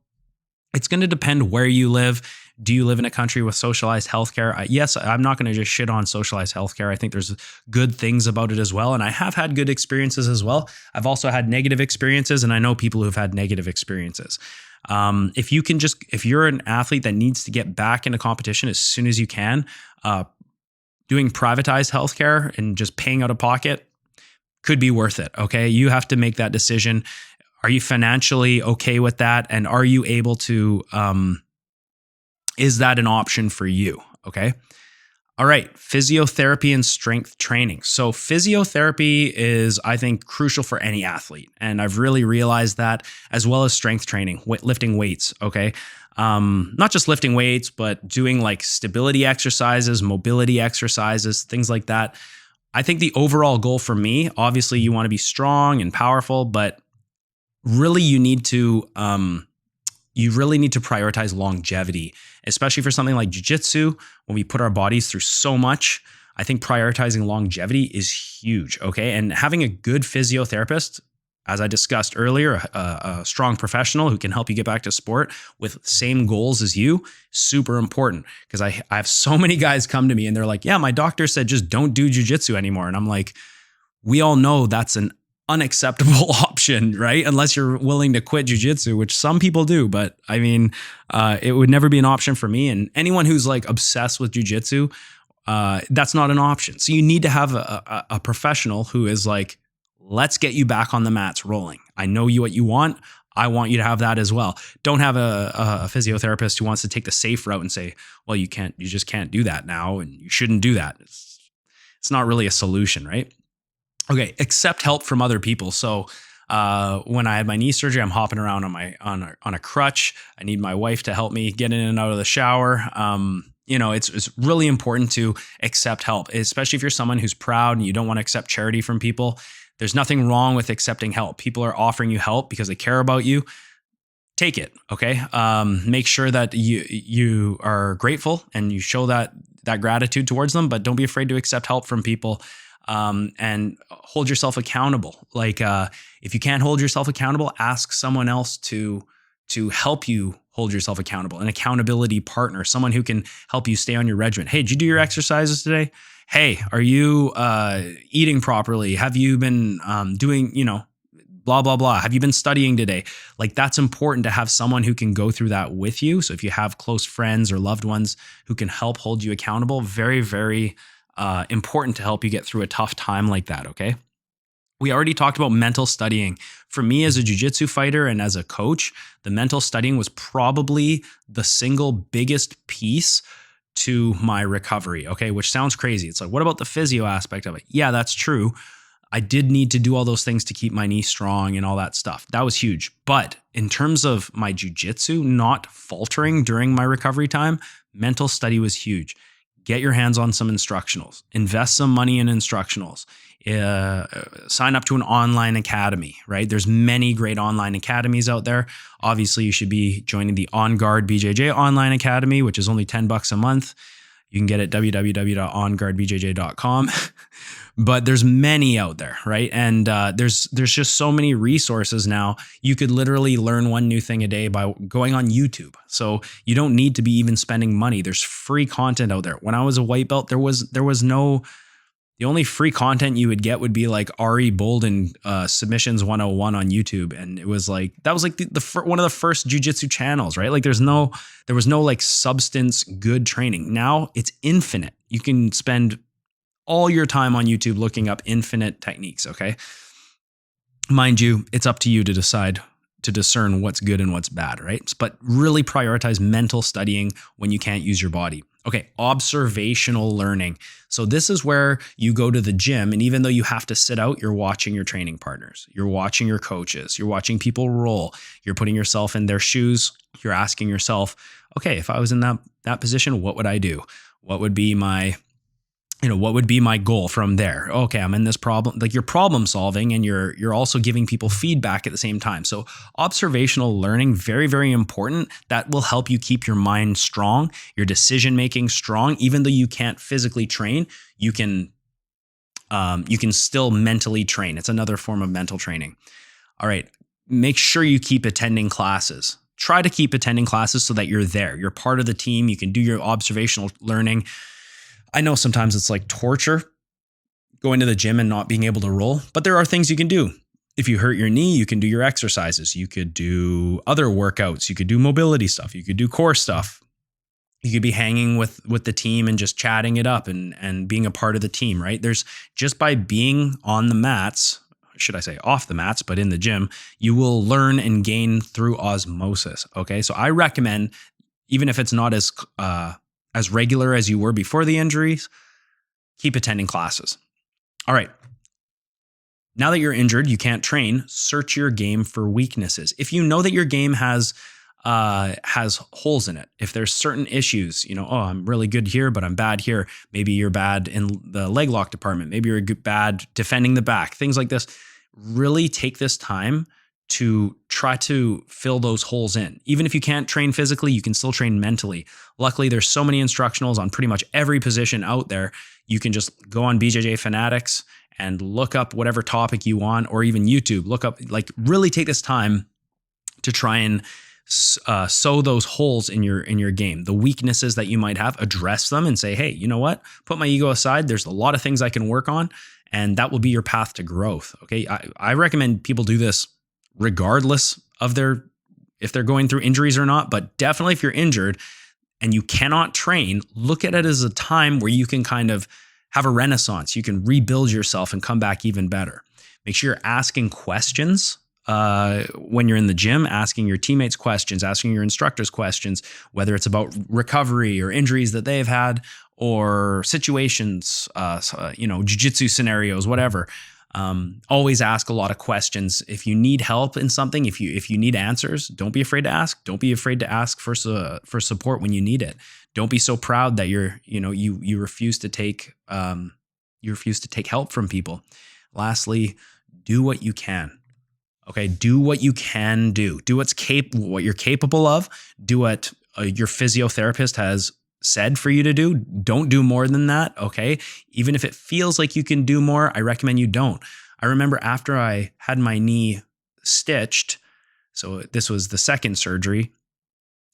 it's going to depend where you live. Do you live in a country with socialized healthcare? Yes, I'm not going to just shit on socialized healthcare. I think there's good things about it as well. And I have had good experiences as well. I've also had negative experiences, and I know people who've had negative experiences. If you're an athlete that needs to get back into competition as soon as you can, doing privatized healthcare and just paying out of pocket could be worth it. Okay. You have to make that decision. Are you financially okay with that? And are you able to, is that an option for you? Okay. All right. Physiotherapy and strength training. So physiotherapy is, I think, crucial for any athlete. And I've really realized that, as well as strength training, lifting weights. Okay. Not just lifting weights, but doing like stability exercises, mobility exercises, things like that. I think the overall goal for me, obviously you want to be strong and powerful, but really you need to prioritize longevity, especially for something like Jiu Jitsu. When we put our bodies through so much, I think prioritizing longevity is huge. Okay. And having a good physiotherapist, as I discussed earlier, a strong professional who can help you get back to sport with same goals as you, super important. Because I have so many guys come to me and they're like, yeah, my doctor said just don't do Jiu Jitsu anymore. And I'm like, we all know that's an unacceptable option, right? Unless you're willing to quit Jiu Jitsu, which some people do. But I mean, it would never be an option for me. And anyone who's like obsessed with Jiu Jitsu, that's not an option. So you need to have a professional who is like, let's get you back on the mats rolling. I know what you want. I want you to have that as well. Don't have a physiotherapist who wants to take the safe route and say, well, you just can't do that now, and you shouldn't do that. It's not really a solution, right? Okay, accept help from other people. So when I had my knee surgery, I'm hopping around on a crutch. I need my wife to help me get in and out of the shower. It's really important to accept help, especially if you're someone who's proud and you don't want to accept charity from people. There's nothing wrong with accepting help. People are offering you help because they care about you. Take it, okay? Make sure that you are grateful and you show that gratitude towards them, but don't be afraid to accept help from people. And hold yourself accountable. Like, if you can't hold yourself accountable, ask someone else to help you hold yourself accountable. An accountability partner, someone who can help you stay on your regimen. Hey, did you do your exercises today? Hey, are you eating properly? Have you been doing, blah, blah, blah. Have you been studying today? Like, that's important to have someone who can go through that with you. So if you have close friends or loved ones who can help hold you accountable, very, very important to help you get through a tough time like that, okay? We already talked about mental studying. For me as a jiu-jitsu fighter and as a coach, the mental studying was probably the single biggest piece to my recovery, okay? Which sounds crazy. It's like, what about the physio aspect of it? Yeah, that's true. I did need to do all those things to keep my knee strong and all that stuff. That was huge. But in terms of my jiu-jitsu not faltering during my recovery time, mental study was huge. get your hands on some instructionals, invest some money in instructionals, sign up to an online academy, right? There's many great online academies out there. Obviously, you should be joining the On Guard BJJ online academy, which is only $10 a month. You can get it at www.onguardbjj.com. But there's many out there, right? And there's just so many resources now. You could literally learn one new thing a day by going on YouTube. So you don't need to be even spending money. There's free content out there. When I was a white belt, there was no, the only free content you would get would be like Ari Bolden Submissions 101 on YouTube. And it was like, that was like one of the first jiu-jitsu channels, right? Like there was no like substance good training. Now it's infinite. You can spend all your time on YouTube looking up infinite techniques, okay? Mind you, it's up to you to decide, to discern what's good and what's bad, right? But really prioritize mental studying when you can't use your body. Okay, observational learning. So this is where you go to the gym, and even though you have to sit out, you're watching your training partners, you're watching your coaches, you're watching people roll, you're putting yourself in their shoes, you're asking yourself, okay, if I was in that position, what would I do? What would be my goal from there? Okay, I'm in this problem. Like you're problem solving, and you're also giving people feedback at the same time. So observational learning, very, very important. That will help you keep your mind strong, your decision making strong. Even though you can't physically train, you can still mentally train. It's another form of mental training. All right, make sure you keep attending classes. Try to keep attending classes so that you're there. You're part of the team. You can do your observational learning. I know sometimes it's like torture going to the gym and not being able to roll, but there are things you can do. If you hurt your knee, you can do your exercises. You could do other workouts. You could do mobility stuff. You could do core stuff. You could be hanging with the team and just chatting it up and being a part of the team, right? There's just by being on the mats, should I say off the mats, but in the gym, you will learn and gain through osmosis. Okay. So I recommend, even if it's not as regular as you were before the injuries, keep attending classes. All right. Now that you're injured, you can't train, search your game for weaknesses. If you know that your game has holes in it, if there's certain issues, I'm really good here, but I'm bad here. Maybe you're bad in the leg lock department. Maybe you're bad defending the back, things like this. Really take this time to try to fill those holes in. Even if you can't train physically, you can still train mentally. Luckily, there's so many instructionals on pretty much every position out there. You can just go on BJJ Fanatics and look up whatever topic you want, or even YouTube. Look up, really take this time to try and sow those holes in your game. The weaknesses that you might have, address them and say, hey, you know what? Put my ego aside. There's a lot of things I can work on, and that will be your path to growth. Okay, I recommend people do this regardless of if they're going through injuries or not, but definitely if you're injured and you cannot train, look at it as a time where you can kind of have a renaissance. You can rebuild yourself and come back even better. Make sure you're asking questions when you're in the gym, asking your teammates questions, asking your instructors questions, whether it's about recovery or injuries that they've had or situations, jiu-jitsu scenarios, whatever. Always ask a lot of questions. If you need help in something, if you need answers, don't be afraid to ask. Don't be afraid to ask for support when you need it. Don't be so proud that you refuse to take help from people. Lastly, do what you can. Okay, do what you can do. Do what you're capable of. Do what your physiotherapist has said for you to do. Don't do more than that, okay? Even if it feels like you can do more, I recommend you don't. I remember after I had my knee stitched, so this was the second surgery,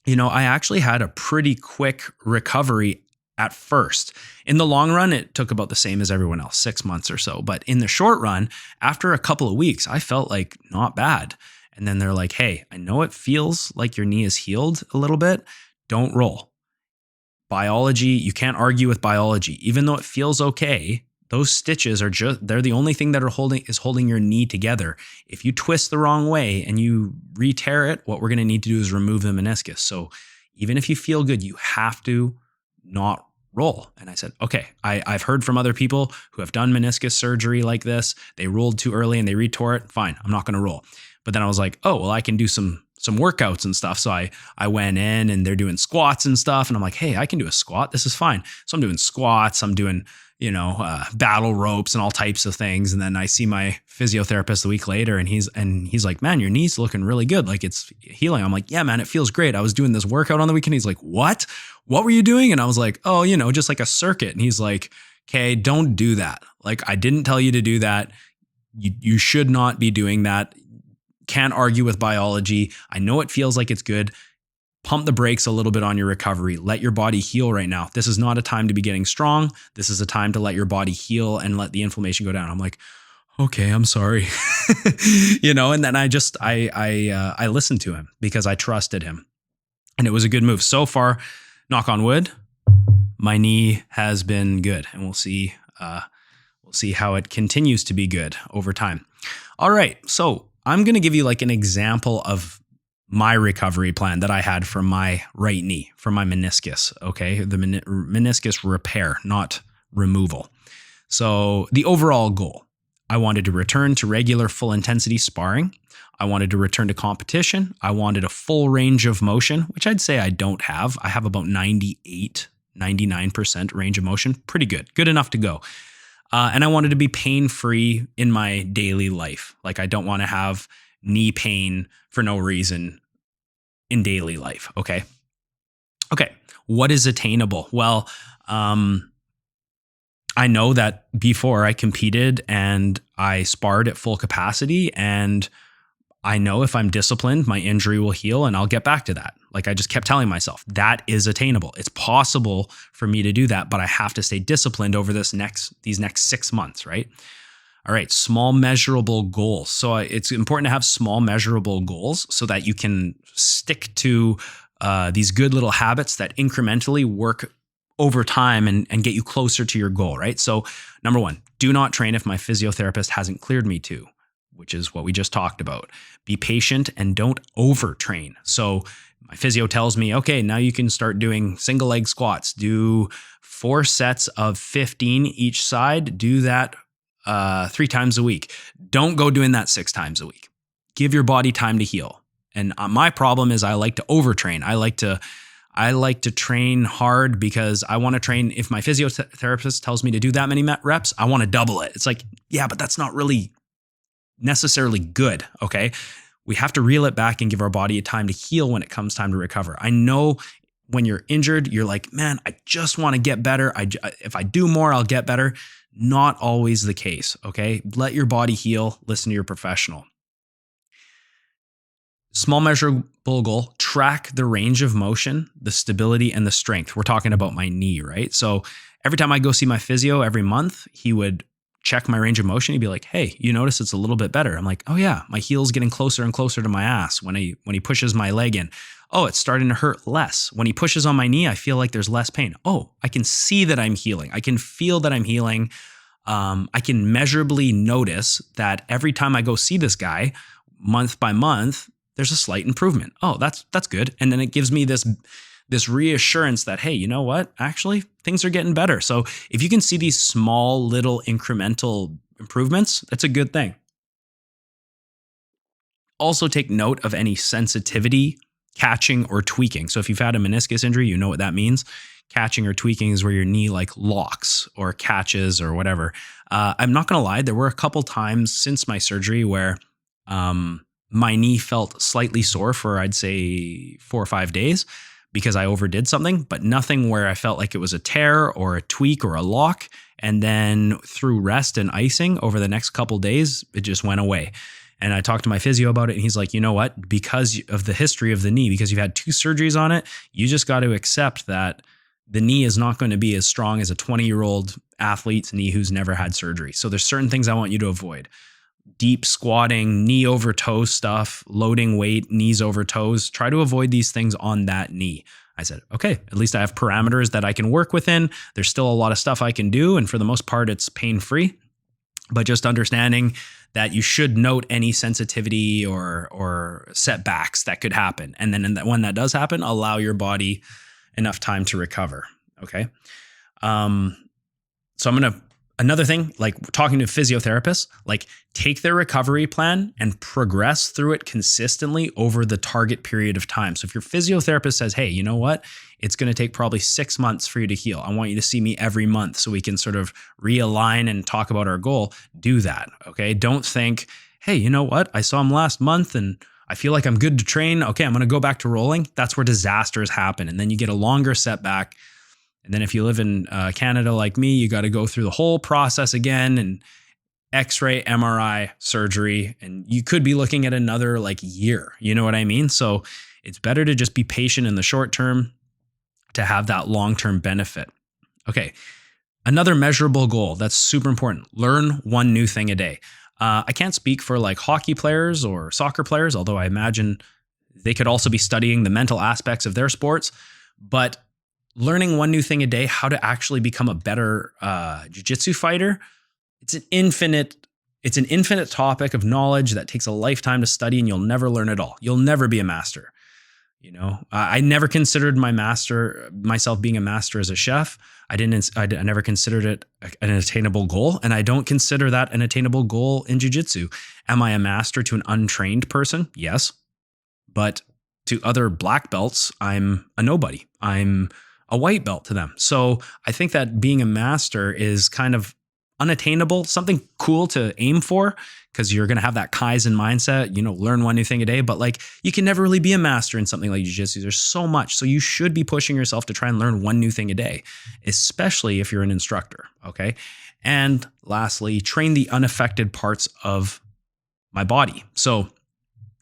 I actually had a pretty quick recovery at first. In the long run, it took about the same as everyone else, 6 months or so. But in the short run, after a couple of weeks, I felt like not bad. And then they're like, hey, I know it feels like your knee is healed a little bit. Don't roll. Biology, you can't argue with biology. Even though it feels okay, those stitches they're the only thing that are holding your knee together. If you twist the wrong way and you re-tear it, what we're going to need to do is remove the meniscus. So even if you feel good, you have to not roll. And I said, okay, I've heard from other people who have done meniscus surgery like this. They rolled too early and they retore it. Fine, I'm not going to roll. But then I was like, oh, well, I can do some workouts and stuff. So I went in and they're doing squats and stuff. And I'm like, hey, I can do a squat. This is fine. So I'm doing squats. I'm doing, battle ropes and all types of things. And then I see my physiotherapist a week later and he's like, man, your knee's looking really good. Like it's healing. I'm like, yeah, man, it feels great. I was doing this workout on the weekend. He's like, what were you doing? And I was like, oh, just like a circuit. And he's like, okay, don't do that. Like I didn't tell you to do that. You should not be doing that. Can't argue with biology. I know it feels like it's good. Pump the brakes a little bit on your recovery. Let your body heal right now. This is not a time to be getting strong. This is a time to let your body heal and let the inflammation go down. I'm like, okay, I'm sorry. And then I listened to him because I trusted him. And it was a good move. So far, knock on wood, my knee has been good. And we'll see how it continues to be good over time. All right. So I'm going to give you like an example of my recovery plan that I had for my right knee, for my meniscus, okay? The meniscus repair, not removal. So the overall goal, I wanted to return to regular full intensity sparring. I wanted to return to competition. I wanted a full range of motion, which I'd say I don't have. I have about 99% range of motion. Pretty good enough to go. And I wanted to be pain-free in my daily life. Like I don't want to have knee pain for no reason in daily life. Okay. What is attainable? Well, I know that before I competed and I sparred at full capacity, and I know if I'm disciplined, my injury will heal and I'll get back to that. Like I just kept telling myself that is attainable. It's possible for me to do that, but I have to stay disciplined over these next 6 months, right? All right, small measurable goals. So it's important to have small measurable goals so that you can stick to these good little habits that incrementally work over time and get you closer to your goal, right? So number one, do not train if my physiotherapist hasn't cleared me to, which is what we just talked about. Be patient and don't overtrain. So my physio tells me, okay, now you can start doing single leg squats. Do 4 sets of 15 each side. Do that 3 times a week. Don't go doing that 6 times a week. Give your body time to heal. And my problem is I like to overtrain. I like to train hard because I want to train. If my physiotherapist tells me to do that many reps, I want to double it. It's like, yeah, but that's not really necessarily good. Okay. We have to reel it back and give our body a time to heal when it comes time to recover. I know when you're injured, you're like, man, I just want to get better. If I do more, I'll get better. Not always the case. Okay. Let your body heal. Listen to your professional. Small measurable goal, track the range of motion, the stability, and the strength. We're talking about my knee, right? So every time I go see my physio every month, he would check my range of motion. He'd be like, hey, you notice it's a little bit better. I'm like, oh yeah, my heel's getting closer and closer to my ass when he pushes my leg in. Oh, it's starting to hurt less. When he pushes on my knee, I feel like there's less pain. Oh, I can see that I'm healing. I can feel that I'm healing. I can measurably notice that every time I go see this guy, month by month, there's a slight improvement. Oh, that's good. And then it gives me this reassurance that, hey, you know what? Actually, things are getting better. So if you can see these small little incremental improvements, that's a good thing. Also take note of any sensitivity, catching, or tweaking. So if you've had a meniscus injury, you know what that means. Catching or tweaking is where your knee like locks or catches or whatever. I'm not going to lie. There were a couple times since my surgery where my knee felt slightly sore for, I'd say, 4 or 5 days because I overdid something, but nothing where I felt like it was a tear or a tweak or a lock. And then through rest and icing over the next couple days, it just went away. And I talked to my physio about it, and he's like, you know what? Because of the history of the knee, because you've had 2 surgeries on it, you just got to accept that the knee is not going to be as strong as a 20-year-old athlete's knee who's never had surgery. So there's certain things I want you to avoid. Deep squatting, knee over toe stuff, loading weight, knees over toes. Try to avoid these things on that knee. I said, okay, at least I have parameters that I can work within. There's still a lot of stuff I can do. And for the most part, it's pain-free. But just understanding that you should note any sensitivity or setbacks that could happen. And then when that does happen, allow your body enough time to recover. Okay. So I'm going to Another thing, like talking to physiotherapists, like take their recovery plan and progress through it consistently over the target period of time. So if your physiotherapist says, hey, you know what? It's going to take probably 6 months for you to heal. I want you to see me every month so we can sort of realign and talk about our goal. Do that. Okay. Don't think, hey, you know what? I saw him last month and I feel like I'm good to train. Okay. I'm going to go back to rolling. That's where disasters happen. And then you get a longer setback. And then if you live in Canada like me, you got to go through the whole process again and X-ray, MRI, surgery, and you could be looking at another like year. You know what I mean? So it's better to just be patient in the short term to have that long-term benefit. Okay. Another measurable goal that's super important. Learn one new thing a day. I can't speak for like hockey players or soccer players, although I imagine they could also be studying the mental aspects of their sports, but learning one new thing a day, how to actually become a better jiu-jitsu fighter, it's an infinite topic of knowledge that takes a lifetime to study, and you'll never learn it all. You'll never be a master. You know, I never considered myself being a master as a chef. I never considered it an attainable goal, and I don't consider that an attainable goal in jiu-jitsu. Am I a master to an untrained person? Yes, but to other black belts, I'm a nobody. I'm a white belt to them. So I think that being a master is kind of unattainable, something cool to aim for because you're going to have that Kaizen mindset, you know, learn one new thing a day, but like you can never really be a master in something like jiu-jitsu. There's so much. So you should be pushing yourself to try and learn one new thing a day, especially if you're an instructor. Okay. And lastly, train the unaffected parts of my body. So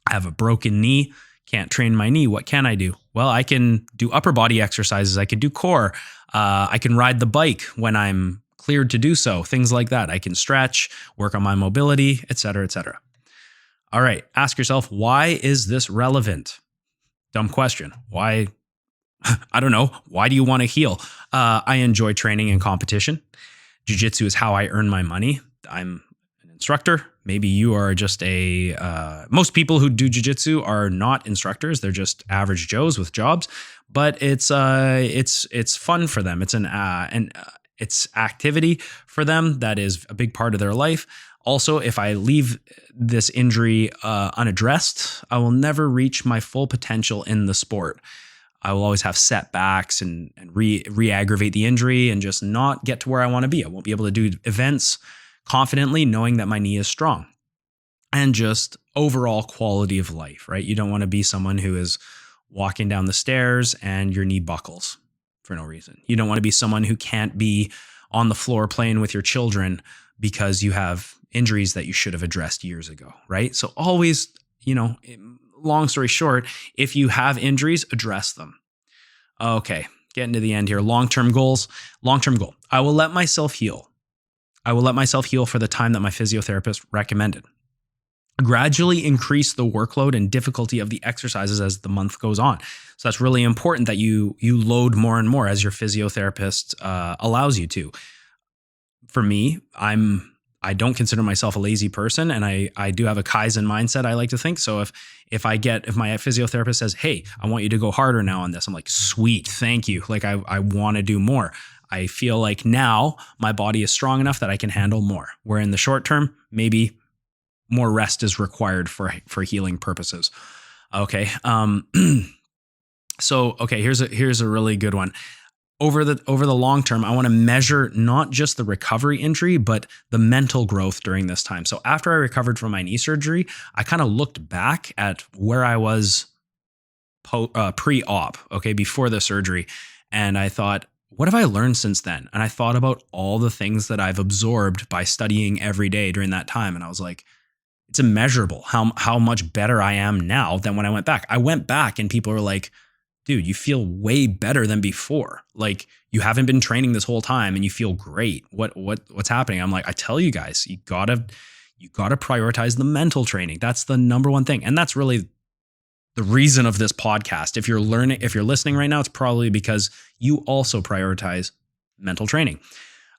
I have a broken knee. Can't train my knee. What can I do? Well, I can do upper body exercises. I can do core. I can ride the bike when I'm cleared to do so. Things like that. I can stretch, work on my mobility, et cetera, et cetera. All right. Ask yourself, why is this relevant? Dumb question. Why? I don't know. Why do you want to heal? I enjoy training and competition. Jiu-jitsu is how I earn my money. I'm an instructor. Maybe you are just most people who do jiu-jitsu are not instructors. They're just average Joes with jobs, but it's fun for them. It's activity for them that is a big part of their life. Also, if I leave this injury unaddressed, I will never reach my full potential in the sport. I will always have setbacks and re-aggravate the injury and just not get to where I want to be. I won't be able to do events confidently knowing that my knee is strong, and just overall quality of life, right? You don't want to be someone who is walking down the stairs and your knee buckles for no reason. You don't want to be someone who can't be on the floor playing with your children because you have injuries that you should have addressed years ago, right? So always, you know, long story short, if you have injuries, address them. Okay, getting to the end here. Long-term goals. Long-term goal. I will let myself heal. I will let myself heal for the time that my physiotherapist recommended. Gradually increase the workload and difficulty of the exercises as the month goes on. So that's really important that you load more and more as your physiotherapist allows you to. For me, I don't consider myself a lazy person, and I do have a Kaizen mindset, I like to think. So if my physiotherapist says, hey, I want you to go harder now on this, I'm like, sweet, thank you. Like I want to do more. I feel like now my body is strong enough that I can handle more. Where in the short term, maybe more rest is required for healing purposes. Okay. So here's a really good one. Over the long term, I want to measure not just the recovery injury, but the mental growth during this time. So after I recovered from my knee surgery, I kind of looked back at where I was pre-op, okay, before the surgery, and I thought, what have I learned since then? And I thought about all the things that I've absorbed by studying every day during that time, and I was like, it's immeasurable how much better I am now than when I went back. I went back and people are like, dude, you feel way better than before. Like you haven't been training this whole time and you feel great. What's happening? I'm like, I tell you guys, you gotta prioritize the mental training. That's the number one thing. And that's really the reason of this podcast. If you're listening right now, it's probably because you also prioritize mental training.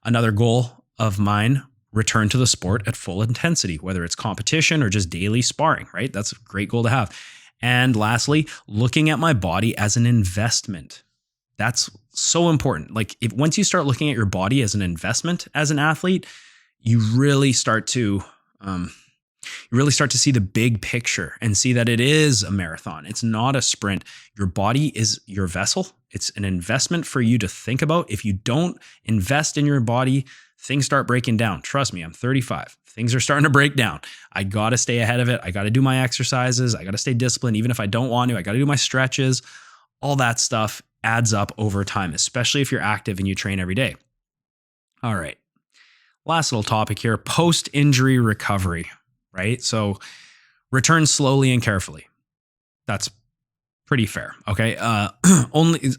Another goal of mine, return to the sport at full intensity, whether it's competition or just daily sparring, right? That's a great goal to have. And lastly, looking at my body as an investment. That's so important. Like once you start looking at your body as an investment as an athlete, you really start to see the big picture and see that it is a marathon. It's not a sprint. Your body is your vessel. It's an investment for you to think about. If you don't invest in your body, things start breaking down. Trust me, I'm 35. Things are starting to break down. I got to stay ahead of it. I got to do my exercises. I got to stay disciplined. Even if I don't want to, I got to do my stretches. All that stuff adds up over time, especially if you're active and you train every day. All right. Last little topic here, post-injury recovery, right? So return slowly and carefully. That's pretty fair. Okay. Only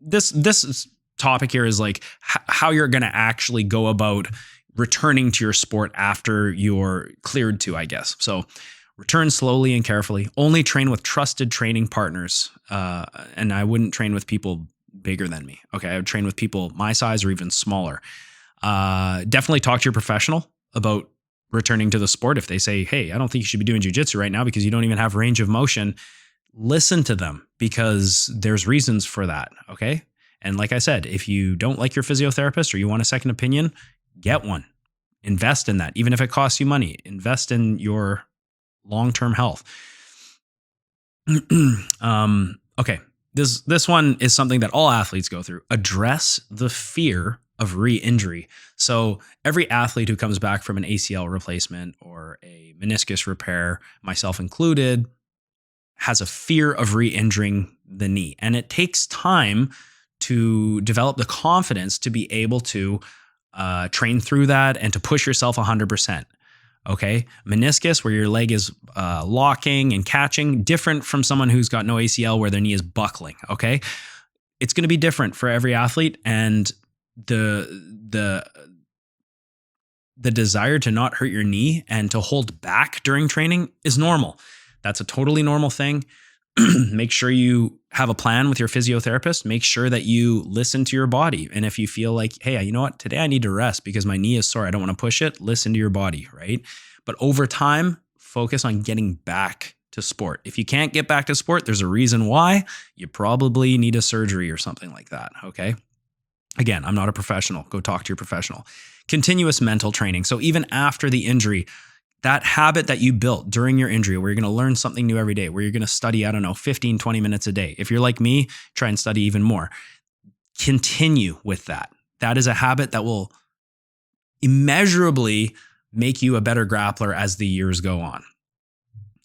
this topic here is like how you're going to actually go about returning to your sport after you're cleared to, I guess. So return slowly and carefully. Only train with trusted training partners. And I wouldn't train with people bigger than me. Okay. I would train with people my size or even smaller. Definitely talk to your professional about returning to the sport. If they say, hey, I don't think you should be doing jiu-jitsu right now because you don't even have range of motion, listen to them because there's reasons for that. Okay. And like I said, if you don't like your physiotherapist or you want a second opinion, get one. Invest in that. Even if it costs you money, invest in your long-term health. Okay. This one is something that all athletes go through. Address the fear of re-injury. So every athlete who comes back from an ACL replacement or a meniscus repair, myself included, has a fear of re-injuring the knee. And it takes time to develop the confidence to be able to train through that and to push yourself 100%. Okay. Meniscus, where your leg is locking and catching, different from someone who's got no ACL where their knee is buckling. Okay. It's going to be different for every athlete. And the desire to not hurt your knee and to hold back during training is normal. That's a totally normal thing. Make sure you have a plan with your physiotherapist. Make sure that you listen to your body. And if you feel like, hey, you know what, today I need to rest because my knee is sore, I don't want to push it, listen to your body, right? But over time, focus on getting back to sport. If you can't get back to sport, there's a reason why. You probably need a surgery or something like that, okay? Again, I'm not a professional. Go talk to your professional. Continuous mental training. So even after the injury, that habit that you built during your injury where you're going to learn something new every day, where you're going to study, 15, 20 minutes a day. If you're like me, try and study even more. Continue with that. That is a habit that will immeasurably make you a better grappler as the years go on.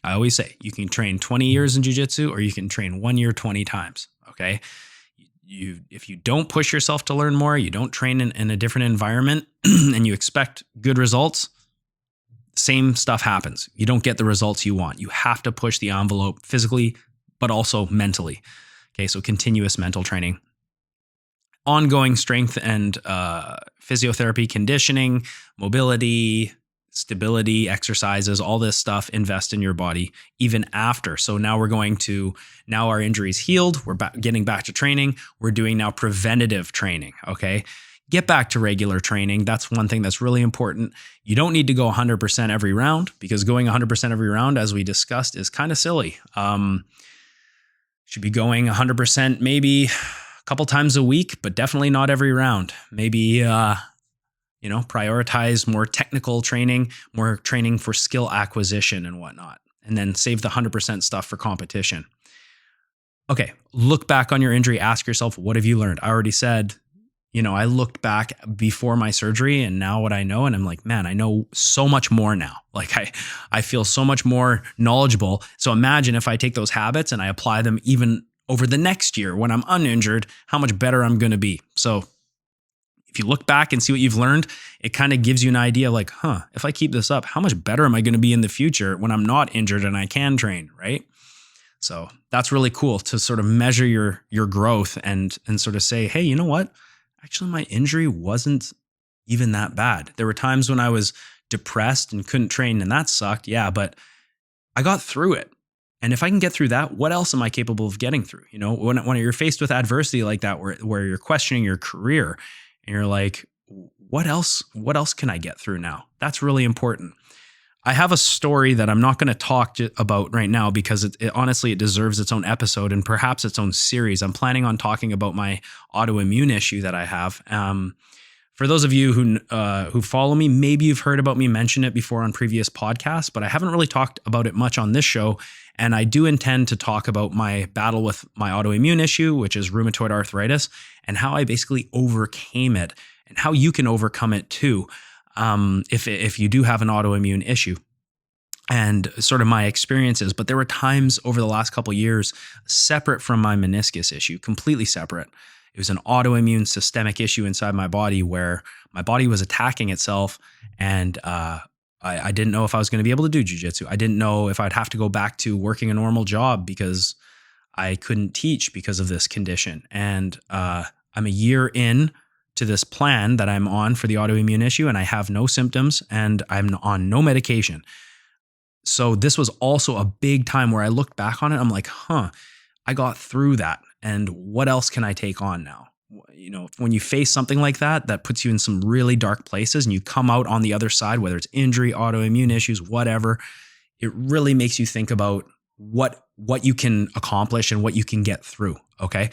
I always say you can train 20 years in jiu-jitsu or you can train 1 year 20 times, okay? If you don't push yourself to learn more, you don't train in a different environment and you expect good results, same stuff happens. You don't get the results you want. You have to push the envelope physically, but also mentally. Okay, so continuous mental training. Ongoing strength and physiotherapy, conditioning, mobility, stability, exercises, all this stuff, invest in your body even after. So now now our injury's healed. We're getting back to training. We're doing now preventative training, okay? Get back to regular training. That's one thing that's really important. You don't need to go 100% every round because going 100% every round, as we discussed, is kind of silly. Should be going 100% maybe a couple times a week, but definitely not every round. Maybe, prioritize more technical training, more training for skill acquisition and whatnot, and then save the 100% stuff for competition. Okay, look back on your injury. Ask yourself, what have you learned? I already said, I looked back before my surgery and now what I know, and I'm like, man, I know so much more now. Like I feel so much more knowledgeable. So imagine if I take those habits and I apply them even over the next year when I'm uninjured, how much better I'm going to be. So if you look back and see what you've learned, it kind of gives you an idea like, if I keep this up, how much better am I going to be in the future when I'm not injured and I can train, right? So that's really cool to sort of measure your growth and sort of say, hey, you know what? Actually, my injury wasn't even that bad. There were times when I was depressed and couldn't train and that sucked. Yeah, but I got through it. And if I can get through that, what else am I capable of getting through? When you're faced with adversity like that, where you're questioning your career and you're like, what else can I get through now? That's really important. I have a story that I'm not going to talk about right now because honestly, it deserves its own episode and perhaps its own series. I'm planning on talking about my autoimmune issue that I have. For those of you who follow me, maybe you've heard about me mention it before on previous podcasts, but I haven't really talked about it much on this show. And I do intend to talk about my battle with my autoimmune issue, which is rheumatoid arthritis, and how I basically overcame it and how you can overcome it too, if you do have an autoimmune issue. And sort of my experiences. But there were times over the last couple of years, separate from my meniscus issue, completely separate. It was an autoimmune systemic issue inside my body where my body was attacking itself, and I didn't know if I was going to be able to do jiu-jitsu. I didn't know if I'd have to go back to working a normal job because I couldn't teach because of this condition. And I'm a year in to this plan that I'm on for the autoimmune issue, and I have no symptoms and I'm on no medication. So this was also a big time where I looked back on it. I'm like, I got through that. And what else can I take on now? You know, when you face something like that, that puts you in some really dark places and you come out on the other side, whether it's injury, autoimmune issues, whatever, it really makes you think about what you can accomplish and what you can get through. Okay.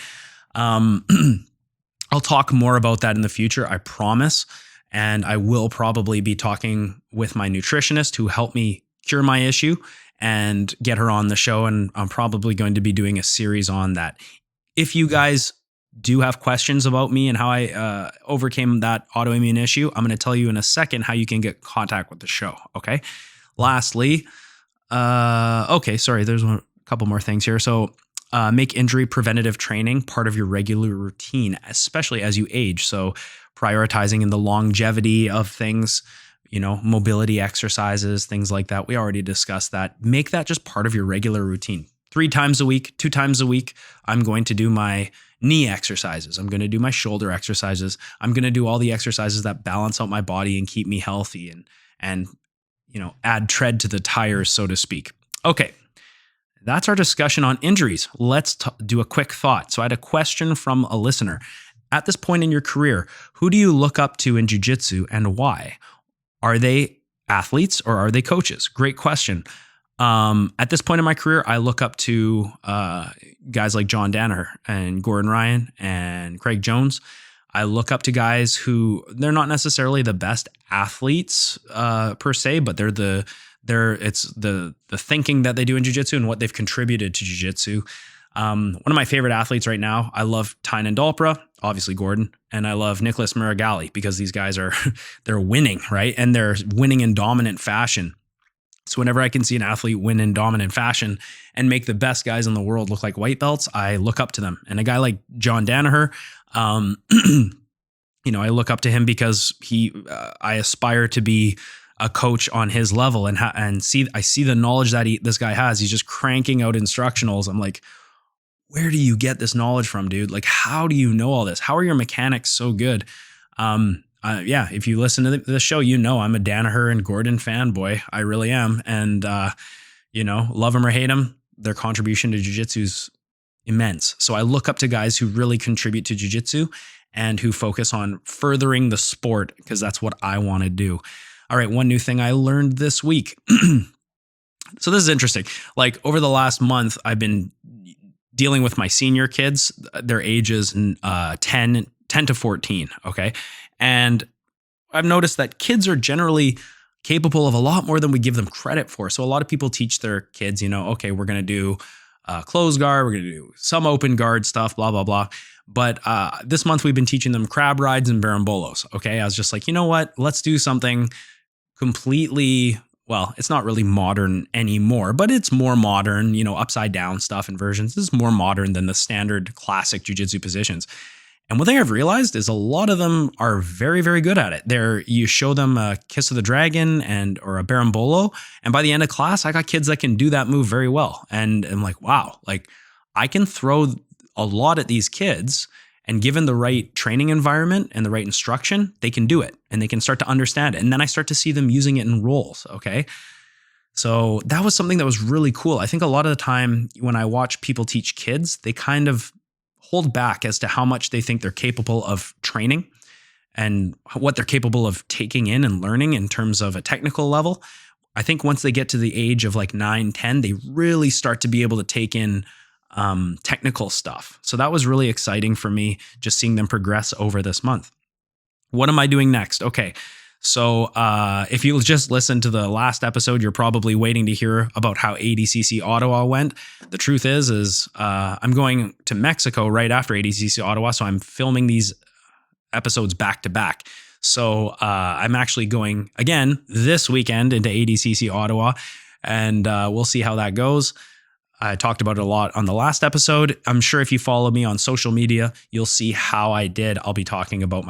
I'll talk more about that in the future, I promise. And I will probably be talking with my nutritionist who helped me cure my issue and get her on the show. And I'm probably going to be doing a series on that. If you guys do have questions about me and how I overcame that autoimmune issue, I'm going to tell you in a second how you can get in contact with the show. Okay. Lastly, there's a couple more things here. So make injury preventative training part of your regular routine, especially as you age. So prioritizing in the longevity of things, you know, mobility exercises, things like that. We already discussed that. Make that just part of your regular routine. 3 times a week, 2 times a week, I'm going to do my knee exercises. I'm going to do my shoulder exercises. I'm going to do all the exercises that balance out my body and keep me healthy and you know, add tread to the tires, so to speak. Okay. That's our discussion on injuries. Let's do a quick thought. So I had a question from a listener. At this point in your career, who do you look up to in jiu-jitsu and why? Are they athletes or are they coaches? Great question. At this point in my career, I look up to guys like John Danaher and Gordon Ryan and Craig Jones. I look up to guys who they're not necessarily the best athletes per se, but it's the thinking that they do in jiu-jitsu and what they've contributed to jiu-jitsu. One of my favorite athletes right now, I love Tynan Dalpra, obviously Gordon, and I love Nicholas Muragali because these guys they're winning, right? And they're winning in dominant fashion. So whenever I can see an athlete win in dominant fashion and make the best guys in the world look like white belts, I look up to them. And a guy like John Danaher, you know, I look up to him because I aspire to be a coach on his level and I see the knowledge that this guy has. He's just cranking out instructionals. I'm like, where do you get this knowledge from, dude? Like, how do you know all this? How are your mechanics so good? If you listen to the show, you know I'm a Danaher and Gordon fanboy. I really am. And, you know, love them or hate them, their contribution to jiu-jitsu is immense. So I look up to guys who really contribute to jiu-jitsu and who focus on furthering the sport because that's what I want to do. All right, one new thing I learned this week. So this is interesting. Like over the last month, I've been dealing with my senior kids. Their ages 10 to 14, okay? And I've noticed that kids are generally capable of a lot more than we give them credit for. So a lot of people teach their kids, you know, okay, we're going to do closed guard, we're going to do some open guard stuff, blah, blah, blah. But this month we've been teaching them crab rides and barambolos, okay? I was just like, you know what? Let's do something completely, well, it's not really modern anymore, but it's more modern, you know, upside down stuff and versions. This is more modern than the standard classic jiu-jitsu positions. And one thing I've realized is a lot of them are very, very good at it. You show them a kiss of the dragon or a barambolo, and by the end of class, I got kids that can do that move very well. And I'm like, wow, like I can throw a lot at these kids, and given the right training environment and the right instruction, they can do it and they can start to understand it. And then I start to see them using it in roles. Okay. So that was something that was really cool. I think a lot of the time when I watch people teach kids, they kind of hold back as to how much they think they're capable of training and what they're capable of taking in and learning in terms of a technical level. I think once they get to the age of like 9, 10, they really start to be able to take in technical stuff. So that was really exciting for me, just seeing them progress over this month. What am I doing next? Okay. So if you just listened to the last episode, you're probably waiting to hear about how ADCC Ottawa went. The truth is I'm going to Mexico right after ADCC Ottawa. So I'm filming these episodes back to back. So I'm actually going again this weekend into ADCC Ottawa, and we'll see how that goes. I talked about it a lot on the last episode. I'm sure if you follow me on social media, you'll see how I did. I'll be talking about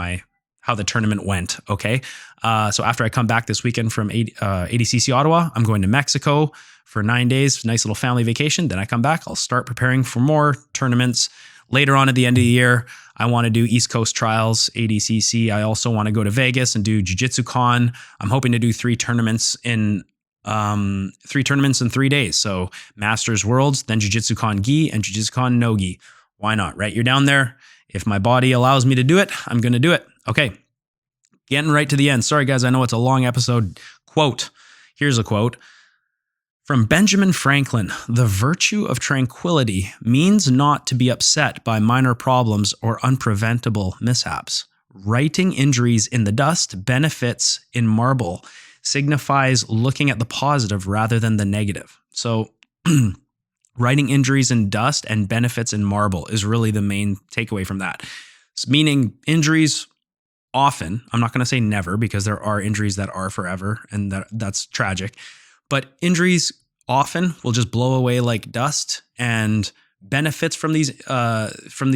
how the tournament went. Okay. So after I come back this weekend from ADCC Ottawa, I'm going to Mexico for 9 days, nice little family vacation. Then I come back, I'll start preparing for more tournaments. Later on at the end of the year, I want to do East Coast Trials, ADCC. I also want to go to Vegas and do Jiu Jitsu Con. I'm hoping to do 3 tournaments in 3 days. So Masters Worlds, then Jiu Jitsu Con Gi and Jiu Jitsu Con No Gi. Why not, right? You're down there. If my body allows me to do it, I'm going to do it. Okay. Getting right to the end. Sorry, guys. I know it's a long episode. Quote. Here's a quote. From Benjamin Franklin, the virtue of tranquility means not to be upset by minor problems or unpreventable mishaps. Writing injuries in the dust, benefits in marble, signifies looking at the positive rather than the negative. So writing injuries in dust and benefits in marble is really the main takeaway from that. It's meaning injuries often, I'm not going to say never because there are injuries that are forever and that's tragic, but injuries often will just blow away like dust, and benefits from these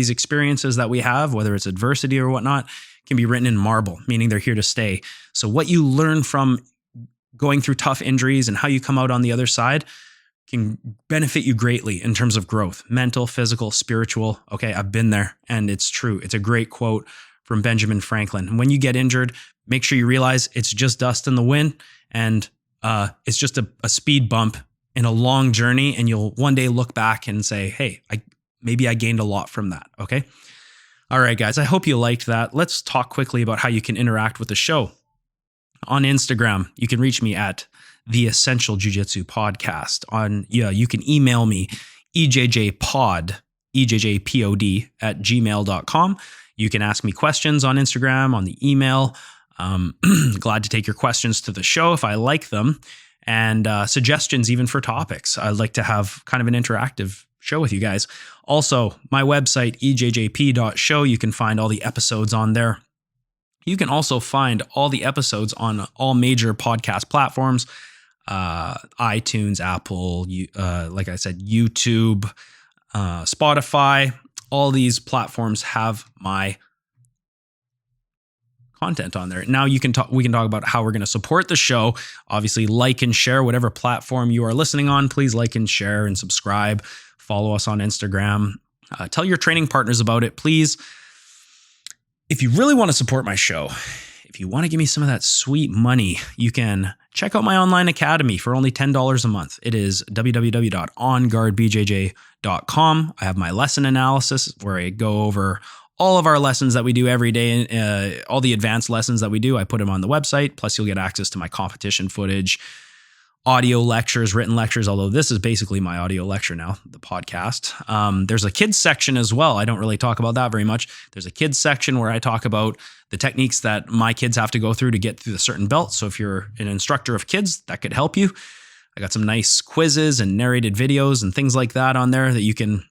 experiences that we have, whether it's adversity or whatnot, can be written in marble, meaning they're here to stay. So what you learn from going through tough injuries and how you come out on the other side can benefit you greatly in terms of growth, mental, physical, spiritual. Okay, I've been there and it's true. It's a great quote from Benjamin Franklin. And when you get injured, make sure you realize it's just dust in the wind, and it's just a speed bump in a long journey, and you'll one day look back and say, hey, maybe I gained a lot from that. Okay. All right, guys, I hope you liked that. Let's talk quickly about how you can interact with the show. On Instagram, you can reach me at The Essential Jiu-Jitsu Podcast. You can email me, ejjpod, ejjpod@gmail.com. You can ask me questions on Instagram, on the email. Glad to take your questions to the show if I like them, and suggestions even for topics. I'd like to have kind of an interactive show with you guys. Also, my website, ejjp.show, you can find all the episodes on there. You can also find all the episodes on all major podcast platforms, iTunes, Apple, like I said, YouTube, Spotify. All these platforms have my content on there. Now we can talk about how we're going to support the show. Obviously, like and share whatever platform you are listening on. Please like and share and subscribe. Follow us on Instagram. Tell your training partners about it, please. If you really want to support my show, if you want to give me some of that sweet money, you can check out my online academy for only $10 a month. It is www.onguardbjj.com. I have my lesson analysis where I go over all of our lessons that we do every day, and all the advanced lessons that we do, I put them on the website. Plus, you'll get access to my competition footage, audio lectures, written lectures, although this is basically my audio lecture now, the podcast. There's a kids section as well. I don't really talk about that very much. There's a kids section where I talk about the techniques that my kids have to go through to get through the certain belt. So if you're an instructor of kids, that could help you. I got some nice quizzes and narrated videos and things like that on there that you can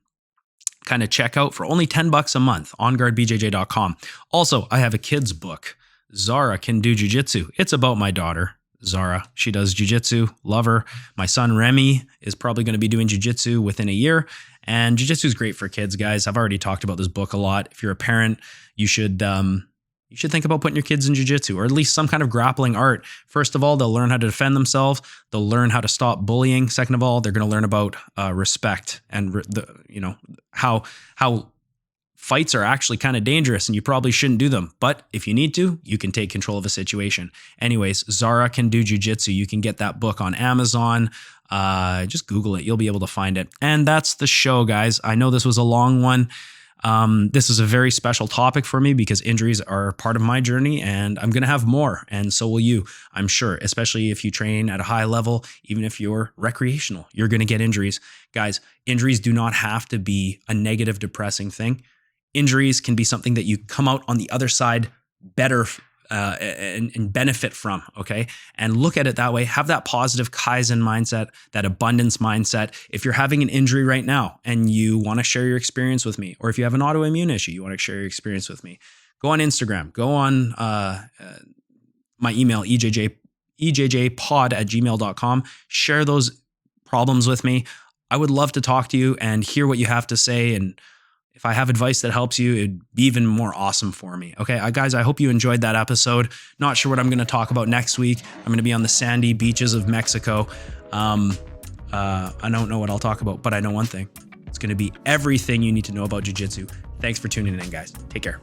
kind of check out for only $10 a month, onguardbjj.com. Also, I have a kid's book, Zara Can Do Jiu-Jitsu. It's about my daughter, Zara. She does jiu-jitsu, love her. My son, Remy, is probably going to be doing jiu-jitsu within a year. And jiu-jitsu is great for kids, guys. I've already talked about this book a lot. If you're a parent, you should think about putting your kids in jiu-jitsu, or at least some kind of grappling art. First of all, they'll learn how to defend themselves. They'll learn how to stop bullying. Second of all, they're going to learn about respect and how fights are actually kind of dangerous and you probably shouldn't do them. But if you need to, you can take control of a situation. Anyways, Zara Can Do Jiu-Jitsu. You can get that book on Amazon. Just Google it. You'll be able to find it. And that's the show, guys. I know this was a long one. This is a very special topic for me because injuries are part of my journey, and I'm going to have more, and so will you, I'm sure, especially if you train at a high level. Even if you're recreational, you're going to get injuries. Guys, injuries do not have to be a negative, depressing thing. Injuries can be something that you come out on the other side better and benefit from, okay? And look at it that way. Have that positive Kaizen mindset, that abundance mindset. If you're having an injury right now and you want to share your experience with me, or if you have an autoimmune issue, you want to share your experience with me, go on Instagram, go on my email, ejjpod@gmail.com. Share those problems with me. I would love to talk to you and hear what you have to say, and if I have advice that helps you, it'd be even more awesome for me. Okay, guys, I hope you enjoyed that episode. Not sure what I'm going to talk about next week. I'm going to be on the sandy beaches of Mexico. I don't know what I'll talk about, but I know one thing. It's going to be everything you need to know about Jiu Jitsu. Thanks for tuning in, guys. Take care.